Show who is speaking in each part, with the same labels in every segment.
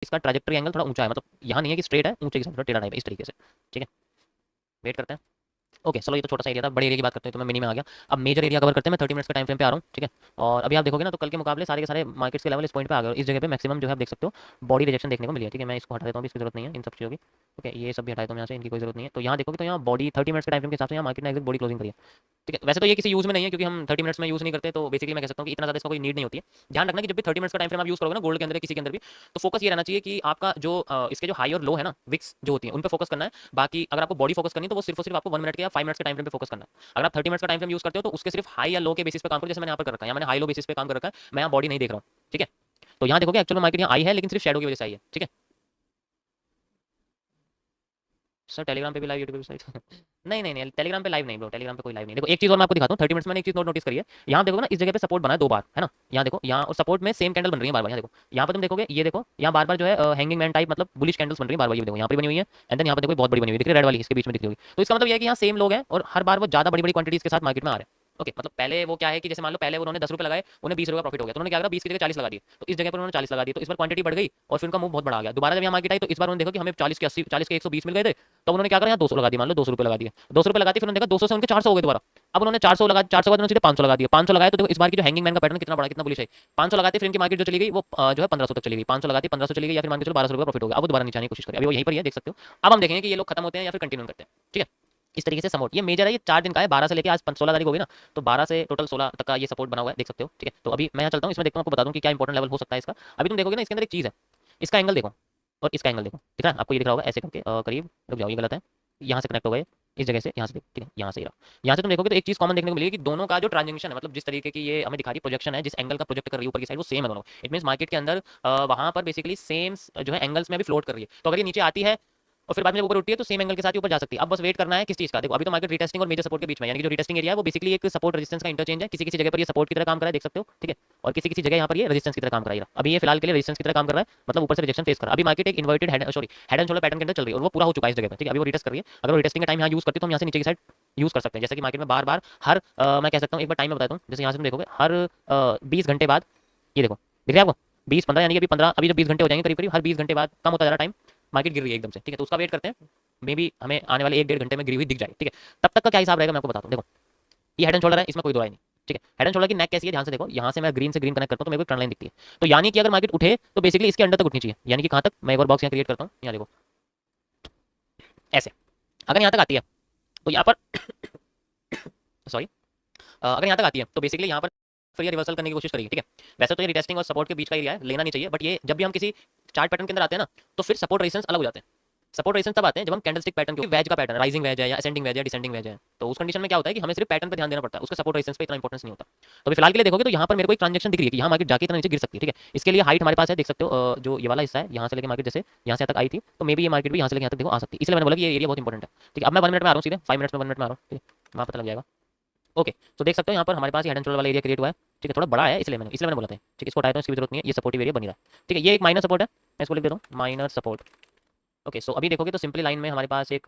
Speaker 1: इसका trajectory angle थोड़ा ऊंचा है, मतलब यहाँ नहीं है कि स्ट्रेट है, ऊंचे की साइड थोड़ा टेढ़ा टाइप है इस तरीके से। ठीक है, वेट करते हैं। ओके चलो, ये तो छोटा सा एरिया था, बड़े एरिया की बात करते हैं तो मैं मिनी में आ गया। अब मेजर एरिया कवर करते हैं, मैं 30 मिनट्स के टाइम फ्रेम पे आ रहा हूँ। ठीक है, और अभी आप देखोगे ना तो कल के मुकाबले सारे के सारे मार्केट्स के लेवल इस पॉइंट पे आ गए, इस जगह पे मैक्सिमम जो है आप देख सकते हो बॉडी रिजेक्शन देखने को मिली है। ठीक है, मैं इसको हटा देता हूँ, इसकी जरूरत नहीं है इन सब चीज़ों की। ओके, ये सब भी हटा देता हूँ यहाँ से, इनकी कोई जरूरत नहीं है। तो यहाँ देखोगे तो यहाँ बॉडी 30 मिनट्स के टाइम फ्रेम के हिसाब से यहाँ मार्केट ने एग्जैक्ट बॉडी क्लोजिंग करी है। ठीक है, वैसे तो ये किसी यूज़ में नहीं है क्योंकि हम 30 मिनट्स में यूज़ नहीं करते, तो बेसिकली मैं कह सकता हूँ कि इतना ज़्यादा इसका कोई नीड नहीं होती है। ध्यान रखना कि जब भी 30 मिनट्स का टाइम फ्रेम आप यूज़ करोगे ना गोल्ड के अंदर या किसी के अंदर भी, तो फोकस ये रहना चाहिए कि आपका जो इसके जो हाई और लो है ना विक्स जो होती है उन पर फोकस करना है। बाकी अगर आपको बॉडी फोकस करनी है तो वो सिर्फ और सिर्फ आपको 1 मिनट के या 5 मिनट्स के टाइम फ्रेम पे फोकस करना है। अगर आप 30 मिनट्स का टाइम फ्रेम यूज़ करते हो तो उसके सिर्फ हाई या लो के बेसिस पे काम करो, जैसे मैंने यहाँ पर कर रखा है, यहाँ मैंने हाई लो बेसिस पे काम कर रखा है, मैं यहाँ बॉडी नहीं देख रहा हूँ। ठीक है, तो यहाँ देखोगे एक्चुअल मार्केट यहाँ आई है लेकिन सिर्फ शेडो की वजह से आई है। ठीक है सर, टेलीग्राम पे भी लाइव, यूट्यूब पे भी लाइव नहीं नहीं नहीं, टेलीग्राम पे लाइव नहीं ब्रो, टेलीग्राम पे कोई लाइव नहीं। देखो एक चीज़ और मैं आपको दिखाता हूँ, 30 मिनट्स में एक चीज़ नोटिस करिए। यहाँ देखो ना, इस जगह पे सपोर्ट बना है 2 बार, है ना। यहाँ देखो, यहाँ और सपोर्ट में सेम कैंडल बन रही है बार बार। यहाँ देखो, यहाँ पर तुम देखोगे, ये देखो यहाँ बार बार जो है हैंगिंग मैन टाइप मतलब बुलिश कैंडल्स बन रही है बार बार। ये देखो यहाँ पर बनी हुई है, एंड देन यहाँ पर देखो बहुत बड़ी बनी हुई दिख रही है, रेड वाली इसके बीच में दिख रही होगी। तो इसका मतलब ये है कि यहाँ सेम लोग हैं और हर बार वो ज़्यादा बड़ी बड़ी क्वांटिटीज के साथ मार्केट में आ रहे हैं। ओके, मतलब पहले वो क्या है कि जैसे मान लो पहले उन्होंने 10 रुपये लगाए, उन्हें 20 रुपये का प्रॉफिट हो गया, तो उन्होंने क्या करा 20 की जगह 40 लगा दिए, तो इस जगह पर उन्होंने 40 लगा दिए, तो इस बार क्वांटिटी बढ़ गई और फिर उनका मूव बहुत बड़ा आ गया। दोबारा जब यहाँ मार्केट आई तो इस बार उन्होंने देखा कि हमें 40 के 80, 40 के 120 मिल गए थे, तो उन्होंने क्या करा यहाँ 200 लगा दिया, मान लो 200 रुपये लगा दिए, 200 रुपये लगाते फिर उन्होंने देखा 200 से उनके 400 हो गए दोबारा। अब उन्होंने 400 लगा, 400 बाद उन्होंने सीधे 500 लगा दिया, 500 लगाए तो देखो इस बार की जो हैंगिंग मैन का पैटर्न कितना बड़ा कितना बुलिश है। 500 लगाते फिर इनकी मार्केट जो चली गई वो जो है 1500 तक चली गई, 500 लगाती 1500 चली गई, या फिर मान के चलो 1200 रुपये प्रॉफिट हो गया। अब वो दोबारा नीचे आने की कोशिश करें, अभी वो यहीं पर ही है, देख सकते हो। अब हम देखेंगे कि ये लोग खत्म होते हैं या फिर कंटिन्यू करते हैं। ठीक है, इस तरीके से सपोर्ट ये मेजर है, ये 4 दिन का है, 12 से लेकर आज 16 तारीख हो गई ना, तो 12 से टोटल 16 तक का ये सपोर्ट बना हुआ है, देख सकते हो। ठीक है, तो अभी मैं यहाँ चलता हूँ, इसमें देखता हूँ, आपको बता दूँ कि क्या इंपॉर्टेंट लेवल हो सकता है इसका। अभी तुम देखोगे ना इसके अंदर एक चीज़ है, इसका एंगल देखो और इसका एंगल देखो, दिख रहा है आपको, ये दिख रहा होगा ऐसे करके करीब, रुक जाओ ये गलत है, यहाँ से कनेक्ट हो गए इस जगह से, यहाँ से ठीक है, यहाँ से रहा। यहाँ से तुम देखोगे तो एक चीज़ कॉमन देखने को मिलेगी कि दोनों का जो ट्रांजेक्शन है, मतलब जिस तरीके की ये हमें दिखा रही प्रोजेक्शन है, जिस एंगल का प्रोजेक्ट कर रही है ऊपर की साइड, वो सेम है दोनों। इट मीन्स मार्केट के अंदर वहाँ पर बेसिकली सेम जो है एंगल्स में भी फ्लोट कर रही है। तो अगर ये नीचे आती है और फिर बाद में ऊपर उठती है तो सेम एंगल के साथ ही ऊपर जा सकती है। अब बस वेट करना है किस चीज़ का। देखो अभी तो मार्केट रिटेस्टिंग और मेजर सपोर्ट के बीच में, यानी कि जो रिटेस्टिंग एरिया है वो बेसिकली एक सपोर्ट रेजिस्टेंस का इंटरचेंज है, किसी किसी जगह पर ये सपोर्ट की तरह काम कर रहा है, देख सकते हो। ठीक है, और किसी किसी जगह यहाँ पर ये रेजिस्टेंस की तरह काम कर रहा है। अभी ये फिलहाल के लिए रेजिस्टेंस की तरह काम कर रहा है, मतलब ऊपर से रिजेक्शन फेस कर रहा है। अभी मार्केट एक inverted head and shoulder pattern के अंदर चल रही है और वो पूरा हो चुका है इस जगह पर। ठीक है, अभी वो रिटेस्ट कर रही है, अगर वो रिटेस्टिंग का टाइम यहाँ यूज करती है तो हम यहाँ से नीचे की साइड यूज कर सकते हैं। जैसे कि मार्केट में बार बार हर मैं कह सकता हूँ, एक बार टाइम में बताता हूँ, जैसे यहाँ से तुम देखोगे हर 20 घंटे बाद, ये देखो दिख रहा है आपको 20-15, यानी कि अभी 15, अभी जब 20 घंटे हो जाएंगे करीब करीब, हर 20 घंटे बाद कम होता जा रहा टाइम, मार्केट गिर रही है एकदम से। ठीक है, तो उसका वेट करते हैं, मे बी हमें आने वाले 1-1.5 घंटे में गिरी हुई दिख जाए। ठीक है, तब तक का क्या हिसाब रहेगा मैं आपको बताता हूँ। देखो ये हेड एंड शोल्डर है, इसमें कोई दो राय नहीं। ठीक है, हेड एंड शोल्डर की नेक कैसी है ध्यान से देखो, यहाँ से मैं ग्रीन से ग्रीन कनेक्ट करता हूँ तो मेरे को ट्रेंड लाइन दिखती है। तो यानी कि अगर मार्केट उठे तो बेसिकली इसके अंडर तक उठनी चाहिए, यानी कि कहाँ तक, मैं एक और बॉक्स यहाँ क्रिएट करता हूँ, यहाँ देखो ऐसे, अगर यहाँ तक आती है तो यहाँ पर सॉरी अगर यहाँ तक आती है तो बेसिकली यहाँ पर फिर ये रिवर्सल करने की कोशिश करेगी। ठीक है, वैसे तो ये रिटेस्टिंग और सपोर्ट के बीच का एरिया है, लेना नहीं चाहिए, बट ये जब भी हम किसी चार्ट पैटर्न के अंदर आते हैं ना तो फिर सपोर्ट रेजिस्टेंस अलग हो जाते हैं। सपोर्ट रेजिस्टेंस तब आते हैं जब हम कैंडलस्टिक पैटर्न के वेज का पैटर्न, राइजिंग वेज है या असेंडिंग वेज है, डिसेंडिंग वेज है, तो उस कंडीशन में क्या होता है कि हमें सिर्फ पैटर्न पर ध्यान देना पड़ता है, उसका सपोर्ट रेजिस्टेंस पे इतना इंपॉर्टेंस नहीं होता। तो फिलहाल के लिए देखोगे तो यहाँ पर मेरे को एक ट्रांजेक्शन दिख रही है कि यहाँ मार्केट जाके इतना नीचे गिर सकती है। ठीक है, इसके लिए हाइट हमारे पास है, देख सकते हो जो ये वाला हिस्सा है, यहाँ से लेकर मार्केट जैसे यहाँ से तक आई थी, तो मे भी ये मार्केट भी यहाँ से लेकर यहाँ तक देखो आ सकती है, इसलिए मैंने बोला कि ये एरिया बहुत इंपॉर्टेंट है। ठीक है, अब मैं 1 मिनट में आ रहा हूँ सीधे, 5 मिनट्स में 1 मिनट में आ रहा हूँ, ठीक है वहाँ पता लग जाएगा। ओके, तो देख सकते हो यहाँ पर हमारे पास ये हेड एंड शोल्डर वाला एरिया क्रिएट हुआ है। ठीक है, थोड़ा बड़ा है इसलिए मैंने बोला था। ठीक है, इसको हटाया तो इसकी जरूरत नहीं है, ये सपोर्टिव एरिया बनी रहा है। ठीक है, ये एक माइनर सपोर्ट है, मैं इसको लिख देता हूँ माइनर सपोर्ट। ओके, सो अभी देखोगे तो सिंपली लाइन में हमारे पास एक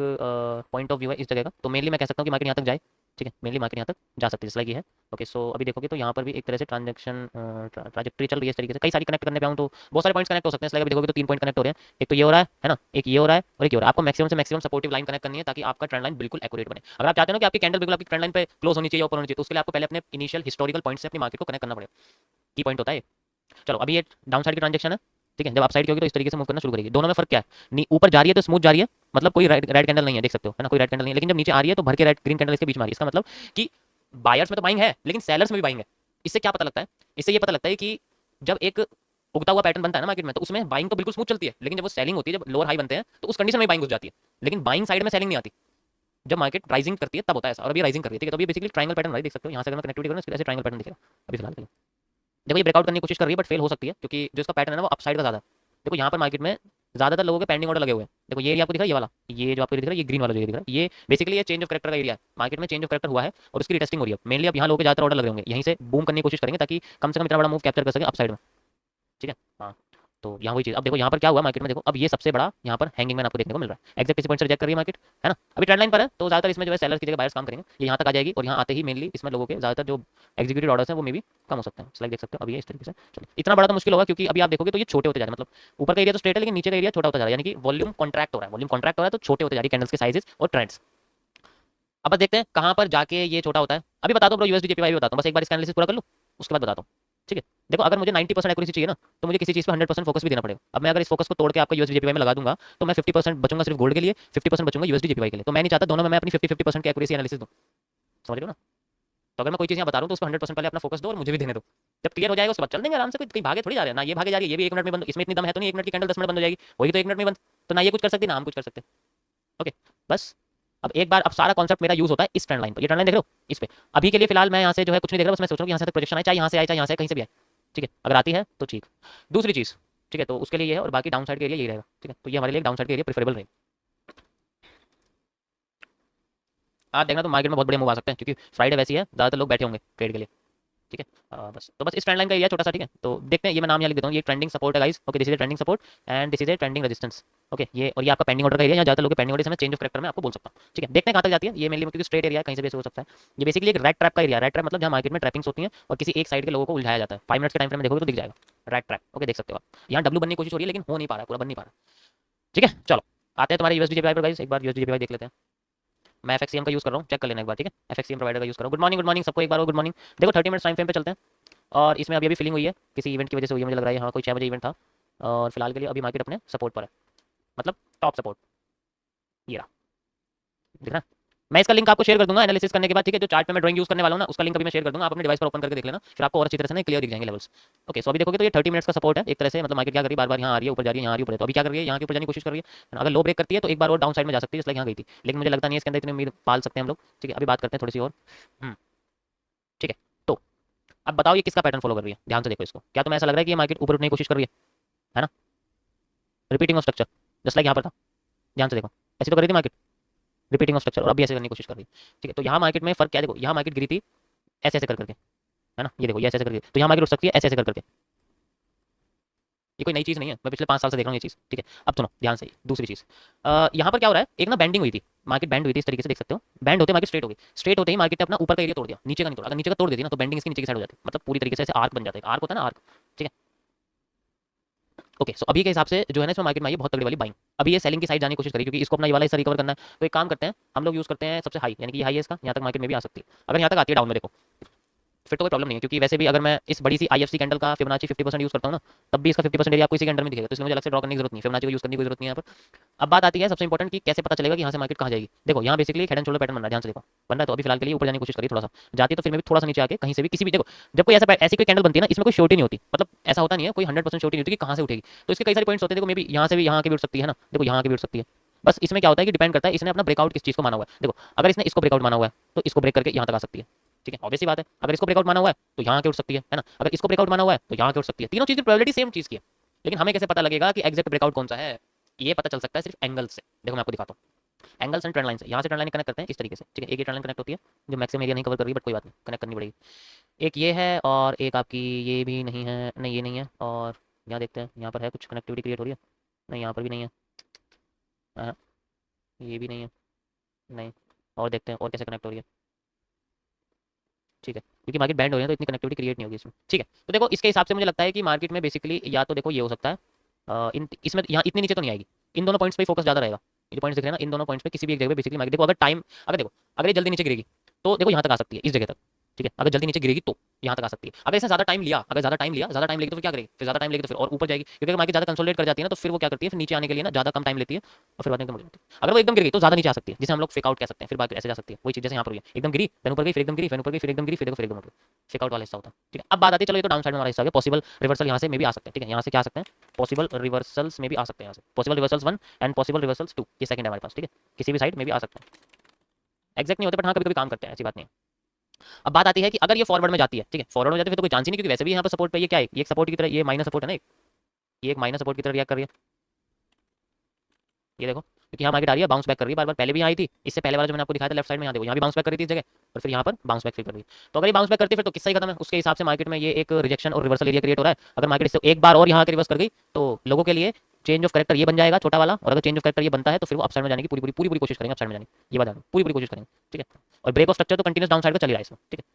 Speaker 1: पॉइंट ऑफ व्यू है इस जगह का, तो मेनली मैं कह सकता हूँ कि मार्केट यहाँ तक जाए। ठीक है, मेनली मार्केट यहाँ तक जा सकती है जैसा कि है। ओके, सो अभी देखोगे तो यहाँ पर भी एक तरह से ट्रांजेक्शन ट्राजेक्टरी चल रही है इस तरीके से, कई सारी कनेक्ट करने पे आऊँ तो बहुत सारे पॉइंट्स कनेक्ट हो सकते हैं। इसलिए अभी देखोगे तो 3 पॉइंट कनेक्ट हो रहे हैं, एक तो ये हो रहा है ना, एक ये हो रहा है और एक ये हो रहा है। आपको मैक्सिमम से मैक्सिमम सपोर्टिव लाइन कनेक्ट करनी है ताकि आपका ट्रेंड लाइन बिल्कुल एक्यूरेट बने। अगर आप चाहते हो कि आपकी कैंडल बिल्कुल आपकी ट्रेंड लाइन पे क्लोज होनी चाहिए, ऊपर होनी चाहिए, तो उसके लिए आपको पहले अपने इनिशियल हिस्टोरिकल पॉइंट से अपनी मार्केट को कनेक्ट करना पड़ेगा, की पॉइंट होता है। चलो अभी ये डाउन साइड की ट्रांजेक्शन है। ठीक है, जब आप साइड की होगी तो इस तरीके से मूव करना शुरू करेगी। दोनों में फर्क क्या है, ऊपर जा रही है तो स्मूथ जा रही है, मतलब कोई रेड कैंडल नहीं है, देख सकते हो है ना, कोई रेड कैंडल नहीं है, लेकिन जब नीचे आ रही है तो भर के रेड ग्रीन कैंडल इसके बीच में आ रही है। इसका मतलब कि बायर्स में तो बाइंग है लेकिन सेलर्स में भी बाइंग है। इससे क्या पता लगता है, इससे ये पता लगता है कि जब एक उगता हुआ पैटर्न बनता है ना मार्केट में, तो उसमें बाइंग तो बिल्कुल स्मूथ चलती है, लेकिन जब वो सेलिंग होती है, जब लोअर हाई बनते हैं तो उस कंडीशन में बाइंग घुस जाती है, लेकिन बाइंग साइड में सेलिंग नहीं आती। जब मार्केट राइजिंग करती है तब होता है ऐसा, और अभी राइजिंग कर रही है। ठीक है, तो अभी बेसिकली ट्रायंगल पैटर्न है, देख सकते हो यहाँ से अगर मैं कनेक्टिविटी करूँ ऐसे ट्रायंगल पैटर्न दिखेगा अभी फिलहाल के लिए। देखो ये ब्रेकआउट करने की कोशिश कर रही है बट फेल हो सकती है, क्योंकि जो इसका पैटर्न है ना वो अपसाइड का ज़्यादा है। देखो यहाँ पर मार्केट में ज़्यादातर लोगों के पेंडिंग ऑर्डर लगे हुए हैं। देखो ये एरिया आपको दिख रहा है, ये वाला, ये जो आपको दिख रहा है, ये ग्रीन वाला जो दिख रहा है, ये बेसिकली ये चेंज ऑफ करेक्टर का एरिया है। मार्केट में चेंज ऑफ करेक्टर हुआ है और उसकी रिटेस्टिंग हो रही है। मेनली अब यहाँ लोगों के ज़्यादातर ऑर्डर लगे होंगे, यहीं से बूम करने की कोशिश करेंगे ताकि कम से कम इतना बड़ा मूव कैप्चर कर सकें अपसाइड में। ठीक है, हाँ तो यहाँ वही चीज़, अब देखो यहाँ पर क्या हुआ मार्केट में, देखो अब ये सबसे बड़ा यहाँ पर हैंगिंग मैन आपको देखने को मिल रहा है, एग्जैक्ट किसी पॉइंट से रिजेक्ट कर रही है मार्केट, है ना। अभी ट्रेंड लाइन पर है, तो ज़्यादातर इसमें जो है सेलर्स की जगह बायर्स काम करेंगे, ये यहाँ तक आ जाएगी और यहाँ आते ही मेनली इसमें लोगों के ज़्यादातर जो एग्जीक्यूटिव ऑर्डर्स हैं वो मे भी कम हो सकते हैं। स्लाइड देख सकते हो, अभी इस तरीके से चलो, इतना बड़ा तो मुश्किल होगा क्योंकि अभी आप देखोगे तो ये छोटे होते जा रहे हैं, मतलब ऊपर का एरिया तो स्ट्रेट है लेकिन नीचे का एरिया छोटा होता जा रहा है, यानी कि वॉल्यूम कॉन्ट्रैक्ट हो रहा है, वॉल्यूम कॉन्ट्रैक्ट हो रहा है तो छोटे होते जा रही है कैंडल्स के साइजेस और ट्रेंड्स। अब बस देखते हैं कहाँ पर जाके ये छोटा होता है। अभी बताता हूँ ब्रो, यूएसडी जेपीवाई भी बताता हूँ, बस एक बार इसका एनालिसिस पूरा कर लूँ उसके बाद बताता हूँ, ठीक है। देखो अगर मुझे 90% एक्यूरेसी चाहिए ना, तो मुझे किसी चीज़ पे 100% फोकस भी देना पड़ेगा। अब मैं अगर इस फोकस को तोड़ के आपका यूएसडी जेपीवाई में लगा दूंगा तो मैं 50% बचूंगा सिर्फ गोल्ड के लिए, 50% बचूंगा यूएसडी जेपीवाई के लिए। तो मैं नहीं चाहता दोनों में मैं अपनी 50-50% की एक्यूरेसी एनालिसिस दूँ, समझ रहे हो ना। तो अगर मैं कोई चीज़ यहाँ बता रहा हूँ तो उस पर 100% पहले अपना फोकस दो और मुझे भी देने दो। जब क्लियर हो जाएगा उसके बाद चल देंगे आराम से, कोई कहीं भागे थोड़ी जा रहे हैं ना, ये भागे जा रही है, ये भी 1 मिनट में बंद, इसमें इतनी दम है तो नहीं 1 मिनट की कैंडल 10 मिनट बंद हो जाएगी, वही तो 1 मिनट में बंद, तो ना ये कुछ कर सकती ना हम कुछ कर सकते। ओके बस अब एक बार, अब सारा कॉन्सेप्ट मेरा यूज होता है इस ट्रेंड लाइन पर, ये ट्रेंड लाइन देख रहे हो इस पे। अभी के लिए फिलहाल मैं यहाँ से जो है कुछ नहीं देख रहा, बस मैं सोच रहा हूँ यहाँ से तक प्रोजेक्शन आए, चाहे यहाँ से आए चाहे यहाँ से कहीं से भी आए, ठीक है। अगर आती है तो ठीक, दूसरी चीज़, ठीक है, तो उसके लिए ये है और बाकी डाउन साइड के एरिया यही रहेगा, ठीक है। तो ये हमारे लिए डाउन साइड के एरिया प्रेफरेबल रहेगा। आप देखना तो मार्केट में बहुत बड़े मूव आ सकते हैं क्योंकि फ्राइडे वैसी है, ज़्यादातर लोग बैठे होंगे ट्रेड के लिए, ठीक है। बस तो बस इस ट्रेंड लाइन का एरिया छोटा सा, ठीक है। तो देखते हैं, ये मैं नाम यहाँ लिख देता हूँ, ये ट्रेंडिंग सपोर्ट है guys, okay, this is trending support and this is a trending resistance, okay. ये और ये आपका पेंडिंग ऑर्डर का एरिया, यहाँ ज़्यादातर लोग पेंडिंग ऑर्डर से मैं चेंज ऑफ करेक्टर में आपको बोल सकता हूँ, ठीक है। देखते हैं कहाँ तक जाती है ये, मेनली क्योंकि स्ट्रेट एरिया कहीं से भी ऐसे हो सकता है। ये बेसिकली एक रेड ट्रैप का एरिया, रेड ट्रैप मतलब जहाँ मार्केट में ट्रैपिंग्स होती हैं और किसी एक साइड के लोगों को उलझाया जाता है। 5 मिनट्स के टाइम फ्रेम में देखोगे तो दिख जाएगा रेड ट्रैप, ओके, देख सकते हो आप। यहाँ डब्ल्यू बनने की कोशिश हो रही है लेकिन हो नहीं पा रहा, पूरा बन नहीं पा रहा, ठीक है। चलो आते हैं तुम्हारे यूएसडी जेपीवाई पर गाइस, एक बार यूएसडी जेपीवाई देख लेते हैं। मैं एफएक्सीएम का यूज़ कर रहा हूँ, चेक कर लेना एक बार, ठीक है। एफएक्सीएम प्रोवाइडर का यूज़ कर रहा हूँ। गुड मॉर्निंग सबको एक बार, गुड मॉर्निंग। देखो 30 मिनट्स टाइम फ्रेम पे चलते हैं और इसमें अभी फिलिंग हुई है, किसी इवेंट की वजह से हुई है मुझे लग रहा है, हाँ कोई 6 बजे इवेंट था और फिलहाल के लिए अभी मार्केट अपने सपोर्ट पर है, मतलब टॉप सपोर्ट, ये रहा, दिख रहा है। मैं इसका लिंक आपको शेयर कर दूंगा एनालिसिस करने के बाद, ठीक है। जो चार्ट पे मैं ड्राइंग यूज करने वाला हूँ ना, उसका लिंक अभी मैं शेयर कर दूंगा, आप अपने डिवाइस पर ओपन करके देख लेना, फिर आपको और अच्छी तरह से ना क्लियर दिख जाएंगे लेवल्स। ओके, सो अभी देखोगे तो ये 30 मिनट्स का सपोर्ट है एक तरह से, मतलब मार्केट क्या कर रही है, बार बार यहाँ आ रही है, ऊपर जा रही है, यहाँ आ रही है, ऊपर है, तो अभी क्या कर रही है, यहाँ के ऊपर जाने की कोशिश कर रही है। अगर लो ब्रेक करती है तो एक बार और डाउन साइड में जा सकती है, इसलिए यहाँ गई थी, लेकिन मुझे लगता नहीं है इसके अंदर इतनी उम्मीद पाल सकते हैं हम लोग, ठीक है। अभी बात करते हैं थोड़ी सी और, ठीक है। तो अब बताओ ये किसका पैटर्न फॉलो कर रही है, ध्यान से देखो इसको। क्या तुम्हें ऐसा लग रहा है कि ये मार्केट ऊपर उठने की कोशिश कर रही है ना, repeating of structure just like यहाँ पर था, ध्यान से देखो, ऐसे तो कर रही थी मार्केट, रिपीटिंग ऑफ स्ट्रक्चर, और अभी ऐसे करने की कोशिश कर रही है, ठीक है। तो यहाँ मार्केट में फर्क क्या है, देखो यहाँ मार्केट गिरी थी ऐसे ऐसे कर करके, है ना, ये देखो ये ऐसे ऐसे करके, तो यहाँ मार्केट उठ सकती है ऐसे ऐसे कर करके, ये कोई नई चीज़ नहीं है, मैं पिछले 5 साल से देख रहा हूँ ये चीज़, ठीक है। अब सुनो ध्यान से, दूसरी चीज़ यहाँ पर क्या हो रहा है, एक ना बैंडिंग हुई थी, मार्केट बैंड हुई थी इस तरीके से, देख सकते हो, बैंड होते मार्केट स्ट्रेट हो गई, स्ट्रेट होते ही मार्केट ने अपना ऊपर का एरिया तोड़ दिया, नीचे का नहीं तोड़ा। अगर नीचे का तोड़ देती ना तो बैंडिंग इसकी नीचे की साइड हो जाती, मतलब पूरी तरीके से ऐसे आर्क बन जाता है, आर्क होता है ना आर्क, ठीक है। ओके, सो अभी के हिसाब से जो है ना इसमें मार्केट में आई है बहुत तगड़ी वाली बाइंग, अभी ये सेलिंग की साइड जाने की कोशिश करी क्योंकि इसको अपना ये वाला हिस्सा रिकवर करना है। तो एक काम करते हैं, हम लोग यूज़ करते हैं सबसे हाई, यानी कि हाई है इसका, यहाँ तक मार्केट में भी आ सकती है। अगर यहाँ तक आती है डाउन में देखो फिर तो कोई प्रॉब्लम नहीं है, क्योंकि वैसे भी अगर मैं इस बड़ी सी आईएफसी कैंडल का फिबोनाची 50% यूज़ करता हूँ ना, तब भी इसका 50% एरिया आपको इसी कैंडल में दिखेगा, तो इसलिए मुझे अलग से ड्रॉ करने की जरूरत नहीं, फिबोनाची को यूज़ करने की जरूरत नहीं है यहाँ पर। अब बात आती है सबसे इंपॉर्टेंट कि कैसे पता चलेगा कि यहाँ से मार्केट कहाँ जाएगी। देखो यहाँ basically head and shoulder pattern बन रहा है, ध्यान से देखो बन रहा है, तो अभी फिलहाल के लिए ऊपर जाने की कोशिश करिए, थोड़ा सा जाती है तो फिर मैं भी थोड़ा सा नीचे आके कहीं से भी किसी भी, देखो जब कोई ऐसा ऐसी कोई कैंडल बनती है ना, इसमें कोई श्योरिटी नहीं होती, मतलब ऐसा होता नहीं है, कोई 100% श्योरिटी नहीं होती कि कहाँ से उठेगी। तो इसके कई सारे पॉइंट्स होते हैं, देखो मे भी यहाँ से भी यहाँ के भी उठ सकती है ना, देखो यहाँ के भी उठ सकती है। बस इसमें क्या होता है कि डिपेंड करता है इसने अपना ब्रेकआउट किस चीज़ को माना हुआ है। देखो अगर इसने इसको ब्रेकआउट माना हुआ है तो इसको ब्रेक करके यहाँ तक आ सकती है, ठीक है, ऑब्वियसली बात है। अगर इसको ब्रेकआउट माना हुआ है तो यहाँ के उठ सकती है ना, अगर इसको ब्रेकआउट माना हुआ है तो यहाँ के उठ सकती है। तीनों चीज़ की प्रोबेबिलिटी सेम चीज़ की है, लेकिन हमें कैसे पता लगेगा कि एग्जैक्ट ब्रेकआउट कौन सा है, ये पता चल सकता है सिर्फ एंगल से। देखो मैं आपको दिखाता हूँ, एंगल्स एंड ट्रेंड लाइन से, यहाँ से ट्रेंड लाइन कनेक्ट करते हैं इस तरीके से, ठीक है। एक ये ट्रेंड लाइन कनेक्ट होती है जो मैक्सिमम एरिया नहीं कवर कर रही, बट कोई बात नहीं, कनेक्ट करनी पड़ेगी। एक ये है और एक आपकी ये भी नहीं है, नहीं ये नहीं है, और यहाँ देखते हैं यहाँ पर है कुछ कनेक्टिविटी क्रिएट हो रही है, नहीं यहाँ पर भी नहीं है, हाँ, ये भी नहीं है, नहीं, और देखते हैं और कैसे कनेक्ट हो रही है, ठीक है, क्योंकि मार्केट बैंड हो रही है तो इतनी कनेक्टिविटी क्रिएट नहीं होगी इसमें, ठीक है। तो देखो इसके हिसाब से मुझे लगता है कि मार्केट में बेसिकली या तो देखो ये हो सकता है इन इसमें यहाँ इतनी नीचे तो नहीं आएगी, इन दोनों पॉइंट्स पे फोकस ज़्यादा रहेगा। ये जो पॉइंट्स दिख रहे हैं ना, इन दोनों पॉइंट्स पे किसी भी एक जगह पे बेसिकली मार्केट, देखो अगर टाइम, अगर देखो अगर ये जल्दी नीचे गिरेगी तो देखो यहाँ तक आ सकती है इस जगह तक, ठीक है। अगर जल्दी नीचे गिरेगी तो यहाँ तक आ सकती है। अगर इसने ज़्यादा टाइम लिया, अगर ज़्यादा टाइम लेगी तो फिर क्या करेगी, फिर ज़्यादा टाइम लेगी तो फिर और ऊपर जाएगी, क्योंकि मार्केट ज़्यादा कंसोलिडेट कर जाती है ना, तो फिर वो क्या करती है, फिर नीचे आने के लिए ना ज़्यादा कम टाइम लेती है और फिर बाद में एकदम उड़ जाती है। अगर वो एकदम गिर गई तो ज़्यादा नीचे आ सकती है, जिसे हम लोग फेक आउट कह सकते हैं, फिर बाकी ऐसे जा सकती है। वही चीज़ जैसे यहाँ पर हुई है, एकदम गिरी फिर ऊपर गई, फिर एकदम गिरी, फिर ऊपर गई, फिर एकदम गिरी, फिर फिर एकदम ऊपर, फेक आउट वाला हिस्सा होता है, ठीक है। अब बात आती है, चलो ये तो डाउन साइड में हमारा हिस्सा हो गया, पॉसिबल रिवर्सल यहाँ से में भी आ सकते हैं, ठीक है। यहाँ से क्या आ सकते हैं, पॉसिबल रिवर्सल्स में भी आ सकते हैं, यहाँ से possible reversals 1 and possible reversals 2, ये सेकंड है हमारे पास, ठीक है। किसी भी साइड में भी आ सकते हैं, एग्जैक्ट नहीं होते बट हाँ कभी कभी काम करते हैं, ऐसी बात नहीं है। अब बात आती है कि अगर ये फॉरवर्ड में जाती है, ठीक है, फॉरवर्ड में जाती है फिर तो कोई चांस ही नहीं, क्योंकि वैसे भी यहाँ पर सपोर्ट पे ये क्या है, ये एक सपोर्ट की तरह, ये माइनस सपोर्ट है ना, ये एक माइनस सपोर्ट की तरह रिएक्ट कर रही है, ये देखो। क्योंकि यहाँ मार्केट आ रही है, बाउंस बैक कर रही है बार बार। पहले भी यहाँ आई थी, इससे पहले वाला जो मैंने आपको दिखाया था लेफ्ट साइड में, यहाँ देखो यहाँ भी बाउंस बैक कर रही थी इस जगह, और फिर यहाँ पर बाउंस बैक फिर कर रही है। तो अगर ये बाउंस बैक करती है फिर तो किस्सा ही खत्म है। उसके हिसाब से मार्केट में ये एक रिजेक्शन और रिवर्सल एरिया क्रिएट हो रहा है। अगर मार्केट इससे एक बार और यहाँ के रिवर्स कर गई तो लोगों के लिए चेंज ऑफ कैरेक्टर ये बन जाएगा छोटा वाला, और अगर चेंज ऑफ कैरेक्टर ये बनता है तो फिर वो अपसाइड में जाने की पूरी कोशिश करेंगे, अपसाइड में जाने की, ये बात पूरी कोशिश करेंगे, ठीक है। और ब्रेक ऑफ स्ट्रक्चर तो कंटिन्यूस डाउन साइड का चल ही रहा है इसमें, ठीक है।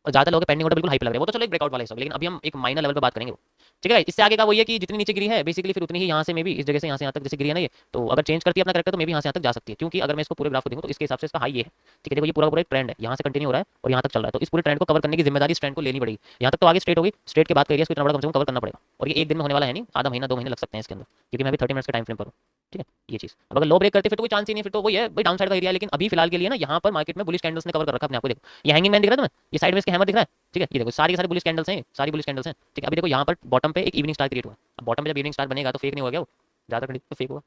Speaker 1: और ज़्यादा लोग पेंडिंग ऑर्डर बिल्कुल हाई पे लग रहे हैं, वो तो चलो एक ब्रेकआउट वाला हिसाब, लेकिन अभी हम एक माइनर लेवल पे बात करेंगे वो, ठीक है। इससे आगे का वही है कि जितनी नीचे गिरी है बेसिकली फिर उतनी ही यहाँ से मे भी इस जगह से यहाँ से यहाँ तक जैसे गिरी है ना ये, तो अगर चेंज करती है अपना करेक्टर तो मे भी यहाँ से यहाँ तक जा सकती है। क्योंकि अगर मैं इसको पूरे ग्राफ को देखूँ तो इसके हिसाब से इसका हाई ये है, ठीक है। देखो ये पूरा एक ट्रेंड है, यहाँ से कंटिन्यू हो रहा है और यहाँ तक चल रहा है, तो इस पूरे ट्रेंड को कवर करने की जिम्मेदारी इस ट्रेंड को लेनी पड़ेगी। यहाँ तक तो आगे स्ट्रेट होगी, स्ट्रेट के बाद का एरिया इसको इतना बड़ा कम से कम कवर करना पड़ेगा, और ये एक दिन में होने वाला है नहीं, आधा महीना 2 महीने लग सकते हैं इसके अंदर, क्योंकि मैं भी 30 मिनट्स के टाइम फ्रेम पर हूँ, ठीक है। ये चीज़ अब अगर लो ब्रेक करते फिर तो कोई चांस ही नहीं, फिर तो वही है भाई डाउन साइड का एरिया। लेकिन अभी फिलहाल के लिए ना यहाँ पर मार्केट में बुलिश कैंडल्स ने कवर कर रखा है अपने आप को। देखो ये हैंगिंग मैन दिख रहा है तुम्हें, ये साइड में इसके हैमर दिख रहा है, ठीक है। ये देखो सारी के सारी बुलिश कैंडल्स हैं, सारी बुलिश कैंडल्स हैं, ठीक है। अभी देखो यहाँ पर बॉटम पे एक इवनिंग स्टार क्रिएट हुआ। अब बॉटम पे जब इवनिंग स्टार बनेगा तो फेक नहीं होगा, वो ज़्यादा कंडीशन तो फेक होगा।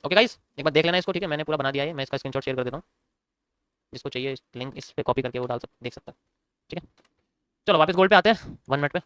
Speaker 1: ओके गाइस, एक बार देख लेना इसको, ठीक है। मैंने पूरा बना दिया है, मैं इसका स्क्रीनशॉट शेयर कर देता हूँ, जिसको चाहिए लिंक इस पे कॉपी करके वो डाल सकते देख सकता है, ठीक है। चलो वापस गोल्ड पे आते हैं 1 मिनट पे।